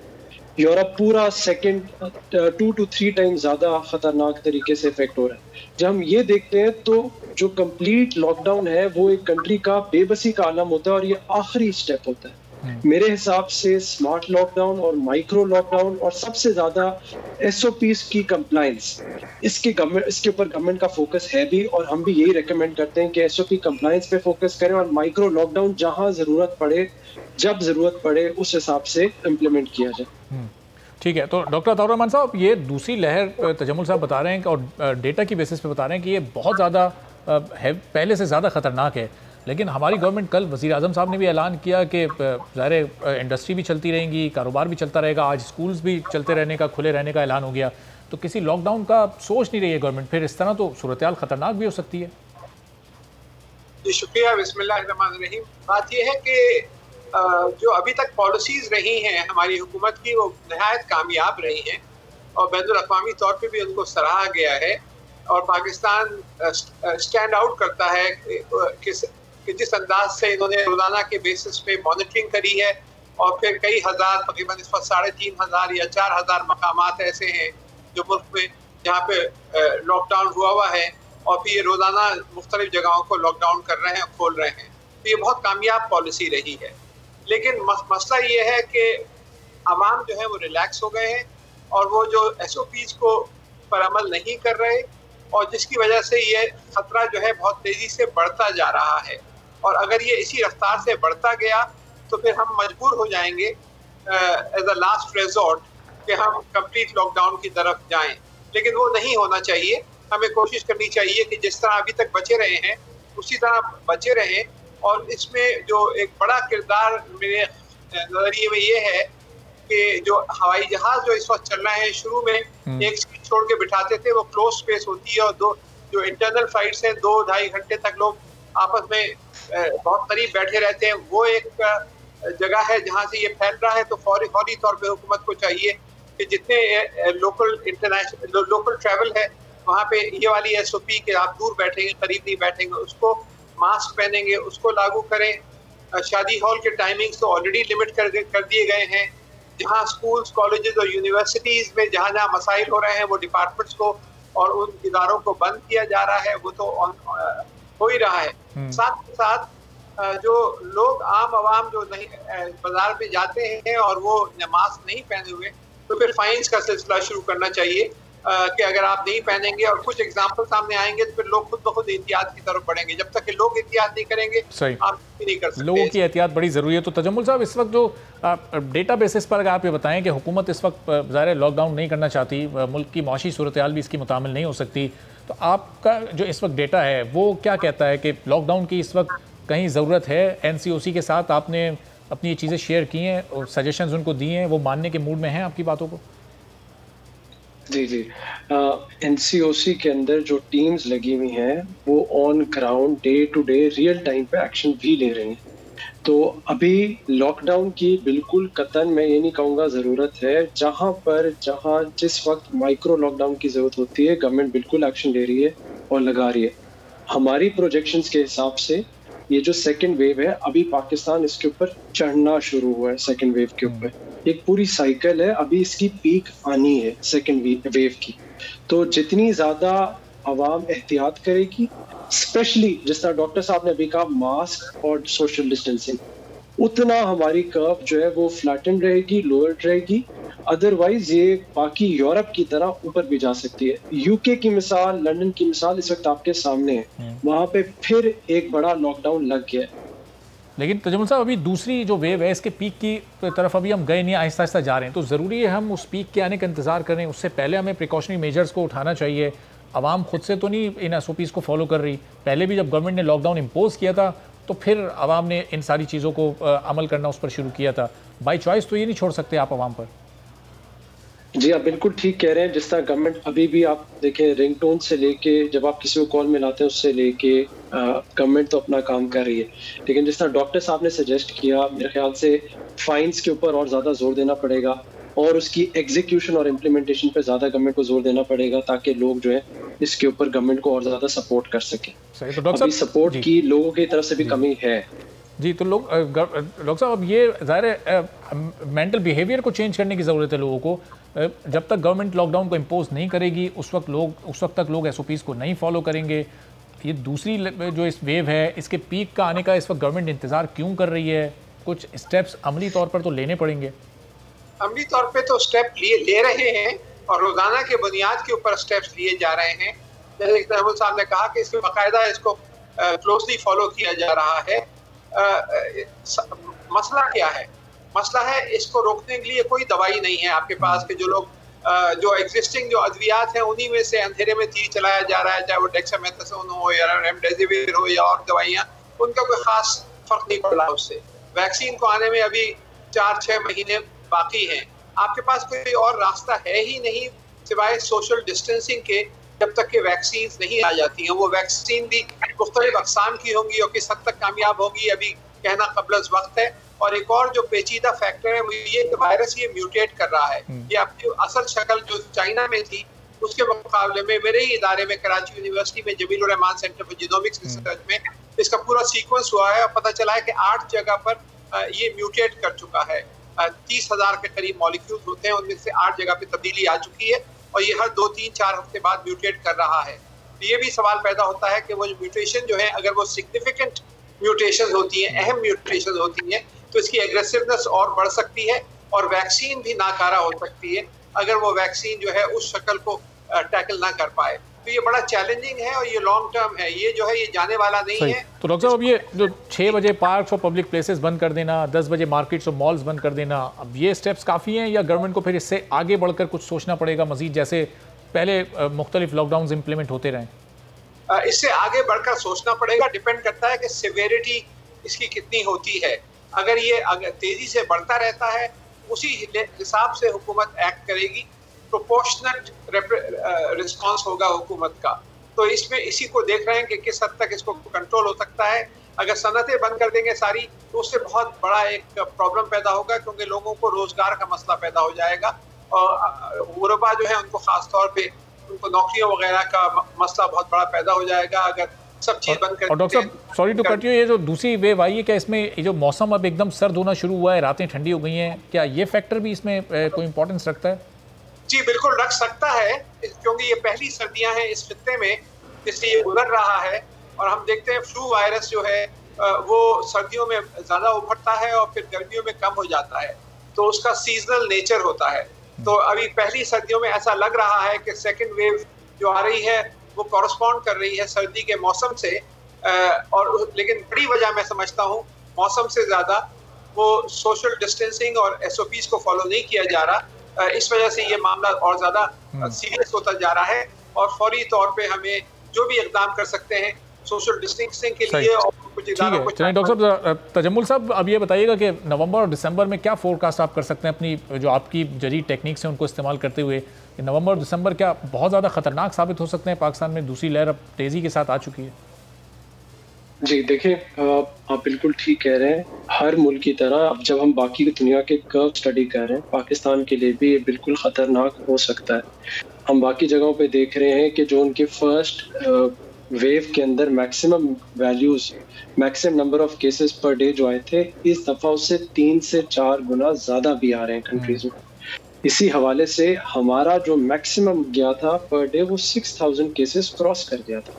S6: यूरोप पूरा सेकंड 2 to 3 टाइम ज्यादा खतरनाक तरीके से इफेक्ट हो रहा है। जब हम ये देखते हैं तो जो कंप्लीट लॉकडाउन है वो एक कंट्री का बेबसी का आलम होता है और ये आखिरी स्टेप होता है। मेरे हिसाब से स्मार्ट लॉकडाउन और माइक्रो लॉकडाउन और सबसे ज्यादा SOPs की कंप्लायंस, इसके ऊपर गवर्नमेंट का फोकस है भी, और हम भी यही रेकमेंड करते हैं कि SOP कंप्लायंस पे फोकस करें और माइक्रो लॉकडाउन जहां जरूरत पड़े, जब जरूरत पड़े, उस हिसाब से इम्प्लीमेंट किया जाए।
S2: ठीक है, तो डॉक्टर अताउर रहमान साहब, ये दूसरी लहर तजम्मुल साहब बता रहे हैं और डेटा की बेसिस पे बता रहे हैं कि ये बहुत ज़्यादा है, पहले से ज़्यादा ख़तरनाक है। लेकिन हमारी गवर्नमेंट, कल वज़ीर आज़म साहब ने भी ऐलान किया कि ज़ाहिर इंडस्ट्री भी चलती रहेंगी, कारोबार भी चलता रहेगा, आज स्कूल्स भी चलते रहने का, खुले रहने का ऐलान हो गया, तो किसी लॉकडाउन का सोच नहीं रही है गवर्नमेंट, फिर इस तरह तो सूरत-ए-हाल ख़तरनाक भी हो सकती है।
S7: जी शुक्रिया, बिस्मिल्लाहिर्रहमानिर्रहीम। बात यह है कि जो अभी तक पॉलिसीज़ रही हैं हमारी हुकूमत की, वो नहायत कामयाब रही हैं और बैनुल अक़वामी तौर पे भी उनको सराहा गया है। और पाकिस्तान स्टैंड आउट करता है कि जिस अंदाज से इन्होंने रोज़ाना के बेसिस पे मॉनिटरिंग करी है, और फिर कई हज़ार, तकरीबन इस वक्त 3500 या 4000 मकामात ऐसे हैं जो मुल्क में जहाँ पे लॉकडाउन हुआ हुआ है, और फिर ये रोज़ाना मुख्तलिफ जगहों को लॉकडाउन कर रहे हैं, खोल रहे हैं। तो ये बहुत कामयाब पॉलिसी रही है। लेकिन मसला ये है कि अवाम जो है वो रिलैक्स हो गए हैं और वो जो SOPs को पर अमल नहीं कर रहे, और जिसकी वजह से ये खतरा जो है बहुत तेज़ी से बढ़ता जा रहा है। और अगर ये इसी रफ्तार से बढ़ता गया तो फिर हम मजबूर हो जाएंगे एज अ लास्ट रिजॉर्ट कि हम कंप्लीट लॉकडाउन की तरफ जाएं। लेकिन वो नहीं होना चाहिए। हमें कोशिश करनी चाहिए कि जिस तरह अभी तक बचे रहे हैं उसी तरह बचे रहें। और इसमें जो एक बड़ा किरदार मेरे नज़रिए में ये है कि जो हवाई जहाज़ जो इस वक्त चल रहे हैं, शुरू में एक सीट छोड़ के बिठाते थे, वो क्लोज स्पेस होती है, और दो जो इंटरनल फ्लाइट्स हैं 2-2.5 घंटे तक लोग आपस में बहुत करीब बैठे रहते हैं, वो एक जगह है जहाँ से ये फैल रहा है। तो फौरी तौर पे हुकूमत को चाहिए कि जितने लोकल ट्रैवल है वहाँ पे ये वाली SOP कि आप दूर बैठेंगे, करीब नहीं बैठेंगे, उसको मास्क पहनेंगे, उसको लागू करें। शादी हॉल के टाइमिंग्स तो ऑलरेडी लिमिट कर दिए गए हैं। जहाँ स्कूल्स, कॉलेजेस और यूनिवर्सिटीज़ में जहाँ मसाइल हो रहे हैं वो डिपार्टमेंट्स को और उन इदारों को बंद किया जा रहा है, वो तो हो ही रहा है। साथ ही साथ जो लोग आम आवाम जो नहीं बाजार में जाते हैं और वो मास्क नहीं पहने हुए, तो फिर फाइन्स का सिलसिला शुरू करना चाहिए कि अगर आप नहीं पहनेंगे और कुछ एग्जाम्पल सामने आएंगे तो फिर लोग खुद ब खुद एहतियात की तरफ बढ़ेंगे। जब तक कि लोग एहतियात नहीं करेंगे आप नहीं कर सकते।
S2: लोगों की एहतियात बड़ी ज़रूरी है। तो तजम्मुल साहब, इस वक्त जो डेटा बेसिस पर अगर आप ये बताएं कि हुकूमत इस वक्त ज़ाहिर लॉकडाउन नहीं करना चाहती, मुल्क की माशी सूरत हाल भी इसकी मुतामिल नहीं हो सकती, तो आपका जो इस वक्त डेटा है वो क्या कहता है कि लॉकडाउन की इस वक्त कहीं ज़रूरत है? NCOC के साथ आपने अपनी ये चीज़ें शेयर की हैं और सजेशंस उनको दिए हैं, वो मानने के मूड में हैं आपकी बातों को?
S6: जी NCOC के अंदर जो टीम्स लगी हुई हैं वो on ground day to day real time पे एक्शन भी ले रहे हैं। तो अभी लॉकडाउन की बिल्कुल कतन मैं ये नहीं कहूँगा ज़रूरत है। जहाँ जिस वक्त माइक्रो लॉकडाउन की ज़रूरत होती है, गवर्नमेंट बिल्कुल एक्शन ले रही है और लगा रही है। हमारी प्रोजेक्शंस के हिसाब से ये जो सेकेंड वेव है, अभी पाकिस्तान इसके ऊपर चढ़ना शुरू हुआ है। सेकेंड वेव के ऊपर एक पूरी साइकिल है, अभी इसकी पीक आनी है सेकेंड वेव की। तो जितनी ज़्यादा आवाम एहतियात करेगी, स्पेशली जिस तरह डॉक्टर साहब ने अभी कहा मास्क और सोशल डिस्टेंसिंग, उतना हमारी कर्व जो है वो फ्लैटन रहेगी, लोअर रहेगी। अदरवाइज ये बाकी यूरोप की तरह ऊपर भी जा सकती है। UK की मिसाल, लंदन की मिसाल इस वक्त आपके सामने है, वहाँ पे फिर एक बड़ा लॉकडाउन लग गया है।
S2: लेकिन तजम्मुल साहब, अभी दूसरी जो वेव है इसके पीक की तरफ अभी हम गए नहीं, आहिस्ता आहिस्ता जा रहे हैं, तो ज़रूरी है हम उस पीक के आने का इंतज़ार करें। उससे पहले हमें प्रिकॉशनरी मेजर्स को उठाना चाहिए। आवाम खुद से तो नहीं इन SOPs को फॉलो कर रही। पहले भी जब गवर्नमेंट ने लॉकडाउन इम्पोज किया था तो फिर आवाम ने इन सारी चीज़ों को अमल करना उस पर शुरू किया था। बाई चॉइस तो ये नहीं छोड़ सकते आप आवाम पर।
S6: जी आप बिल्कुल ठीक कह रहे हैं। जिस तरह गवर्नमेंट अभी भी आप देखें रिंगटोन से लेके जब आप किसी को कॉल मिलाते हैं उससे लेके गवर्नमेंट तो अपना काम कर रही है, लेकिन जिस तरह डॉक्टर साहब ने सजेस्ट किया मेरे ख्याल से फाइन्स के ऊपर और ज़्यादा जोर देना पड़ेगा और उसकी एग्जीक्यूशन और इम्प्लीमेंटेशन पे ज़्यादा गवर्नमेंट को जोर देना पड़ेगा ताकि लोग जो है इसके ऊपर गवर्नमेंट को और ज़्यादा सपोर्ट कर सकें।
S2: सही, तो डॉक्टर
S6: अभी सपोर्ट की लोगों की तरफ से भी कमी है।
S2: जी, तो डॉक्टर साहब अब ये ज़ाहिर है मेंटल बिहेवियर को चेंज करने की ज़रूरत है लोगों को। जब तक गवर्नमेंट लॉकडाउन को इम्पोज नहीं करेगी उस वक्त तक लोग SOPs को नहीं फॉलो करेंगे। ये दूसरी जो इस वेव है इसके पीक का आने का इस वक्त गवर्नमेंट इंतज़ार क्यों कर रही है? कुछ स्टेप्स अमली तौर पर तो लेने पड़ेंगे।
S7: अमली तौर पे तो स्टेप ले रहे हैं और रोजाना के बुनियाद के ऊपर स्टेप्स लिए जा रहे हैं। जैसे तहमुल साहब ने कहा कि इसमें बाकायदा इसको क्लोजली फॉलो किया जा रहा है। मसला क्या है? मसला है इसको रोकने के लिए कोई दवाई नहीं है आपके पास कि जो लोग जो एग्जिस्टिंग जो अद्वियात हैं उन्हीं में से अंधेरे में तीर चलाया जा रहा है, चाहे वो डेक्सामेथासोन हो या रेमडेसिविर हो या और दवाइयाँ, उनका कोई खास फर्क नहीं पड़ रहा उससे। वैक्सीन को आने में अभी 4-6 महीने बाकी हैं। आपके पास कोई और रास्ता है ही नहीं सिवाय सोशल डिस्टेंसिंग के, जब तक कि वैक्सीन नहीं आ जाती हैं। वो वैक्सीन भी मुख्तलिफ अक़साम की होंगी और किस हद तक कामयाब होगी अभी कहना क़ब्ल वक्त है। और एक और जो पेचीदा फैक्टर है वो ये कि वायरस ये म्यूटेट कर रहा है। ये अपनी असल शक्ल जो चाइना में थी उसके मुकाबले में मेरे ही इदारे में कराची यूनिवर्सिटी में Jamilur Rahman centre for genomics research में इसका पूरा सीक्वेंस हुआ है और पता चला है कि 8 जगह पर ये म्यूटेट कर चुका है। 30,000 के करीब मॉलिक्यूल होते हैं, उनमें से 8 जगह पे तब्दीली आ चुकी है और ये हर 2-3-4 हफ्ते बाद म्यूटेट कर रहा है। तो ये भी सवाल पैदा होता है कि वो म्यूटेशन जो है अगर वो सिग्निफिकेंट म्यूटेशन होती हैं, अहम म्यूटेशन होती हैं, तो इसकी एग्रेसिवनेस और बढ़ सकती है और वैक्सीन भी नाकारा हो सकती है अगर वो वैक्सीन जो है उस शक्ल को टैकल ना कर पाए। तो ये बड़ा चैलेंजिंग है और ये लॉन्ग टर्म है, ये जो है ये जाने वाला नहीं है।
S2: तो डॉक्टर साहब अब ये जो 6 बजे पार्क्स और पब्लिक प्लेसेस बंद कर देना, 10 बजे मार्केट्स और मॉल्स बंद कर देना, अब ये स्टेप्स काफ़ी हैं या गवर्नमेंट को फिर इससे आगे बढ़कर कुछ सोचना पड़ेगा मजीद, जैसे पहले मुख्तलिफ लॉकडाउन इम्प्लीमेंट होते रहें?
S7: इससे आगे बढ़कर सोचना पड़ेगा। डिपेंड करता है कि सिवियरिटी इसकी कितनी होती है। अगर ये तेजी से बढ़ता रहता है उसी हिसाब से हुकूमत एक्ट करेगी, प्रोपोर्शनट रिस्पांस होगा हुकूमत का। तो इसमें इसी को देख रहे हैं कि किस हद तक इसको कंट्रोल हो सकता है। अगर सनतें बंद कर देंगे सारी तो उससे बहुत बड़ा एक प्रॉब्लम पैदा होगा क्योंकि लोगों को रोजगार का मसला पैदा हो जाएगा और गुरबा जो है उनको खास तौर पे उनको नौकरियों वगैरह का मसला बहुत बड़ा पैदा हो जाएगा अगर सब चीज बंद कर।
S2: और डॉक्टर साहब सॉरी टू कट यू, ये जो दूसरी वेव आई है क्या इसमें ये जो मौसम अब एकदम सर्द होना शुरू हुआ है, रातें ठंडी हो गई हैं, क्या ये फैक्टर भी इसमें कोई इंपॉर्टेंस रखता है?
S7: जी बिल्कुल रख सकता है क्योंकि ये पहली सर्दियां हैं इस खित्ते में इसलिए ये गुजर रहा है और हम देखते हैं फ्लू वायरस जो है वो सर्दियों में ज्यादा उभरता है और फिर गर्मियों में कम हो जाता है, तो उसका सीजनल नेचर होता है। तो अभी पहली सर्दियों में ऐसा लग रहा है कि सेकेंड वेव जो आ रही है वो कॉरस्पॉन्ड कर रही है सर्दी के मौसम से और लेकिन बड़ी वजह मैं समझता हूँ मौसम से ज्यादा वो सोशल डिस्टेंसिंग और SOPs को फॉलो नहीं किया जा रहा। इस वजह से ये मामला और ज्यादा सीरियस होता जा रहा है और फौरी तौर पे हमें जो भी इकदाम कर सकते हैं सोशल डिस्टेंसिंग के लिए और कुछ इदारों को।
S2: चलिए डॉक्टर साहब, तजम्मुल साहब अब ये बताइएगा कि नवंबर और दिसंबर में क्या फोरकास्ट आप कर सकते हैं अपनी जो आपकी जदीद टेक्निक्स हैं उनको इस्तेमाल करते हुए कि नवंबर और दिसंबर क्या बहुत ज़्यादा ख़तरनाक साबित हो सकते हैं? पाकिस्तान में दूसरी लहर अब तेज़ी के साथ आ चुकी है।
S6: जी देखिए आप बिल्कुल ठीक कह रहे हैं। हर मुल्क की तरह अब जब हम बाकी दुनिया के कर्व स्टडी कर रहे हैं पाकिस्तान के लिए भी ये बिल्कुल ख़तरनाक हो सकता है। हम बाकी जगहों पे देख रहे हैं कि जो उनके फर्स्ट वेव के अंदर maximum values maximum number of cases per day जो आए थे इस दफ़ा उससे 3 से 4 गुना ज़्यादा भी आ रहे हैं कंट्रीज में। इसी हवाले से हमारा जो मैक्सिमम गया था पर डे वो 6,000 केसेस क्रॉस कर गया था।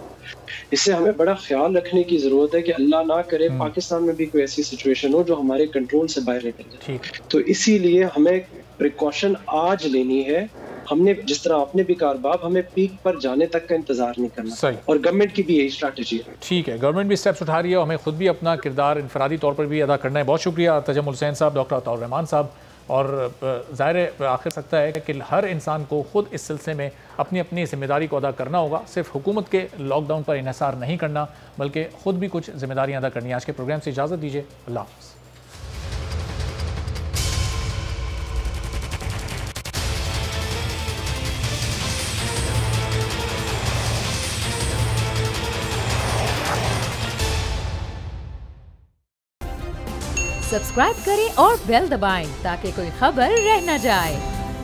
S6: इससे हमें बड़ा ख्याल रखने की ज़रूरत है कि अल्लाह ना करे पाकिस्तान में भी कोई ऐसी सिचुएशन हो जो हमारे कंट्रोल से बाहर निकल जाए। तो इसीलिए हमें प्रिकॉशन आज लेनी है। हमने जिस तरह आपने भी कहा बाब हमें पीक पर जाने तक का इंतजार नहीं करना और गवर्नमेंट की भी यही स्ट्रैटेजी है।
S2: ठीक है, गवर्नमेंट भी स्टेप्स उठा रही है और हमें खुद भी अपना किरदार इनफरादी तौर पर भी अदा करना है। बहुत शुक्रिया तजम्मुल हुसैन साहब, डॉक्टर अताउर रहमान साहब। और ज़ाहिर आखिर सकता है कि हर इंसान को खुद इस सिलसिले में अपनी अपनी जिम्मेदारी को अदा करना होगा। सिर्फ हुकूमत के लॉकडाउन पर इन्हिसार नहीं करना बल्कि खुद भी कुछ जिम्मेदारियाँ अदा करनी है। आज के प्रोग्राम से इजाज़त दीजिए, अल्लाह हाफ़िज़।
S1: सब्सक्राइब करें और बेल दबाएं ताकि कोई खबर रह न जाए।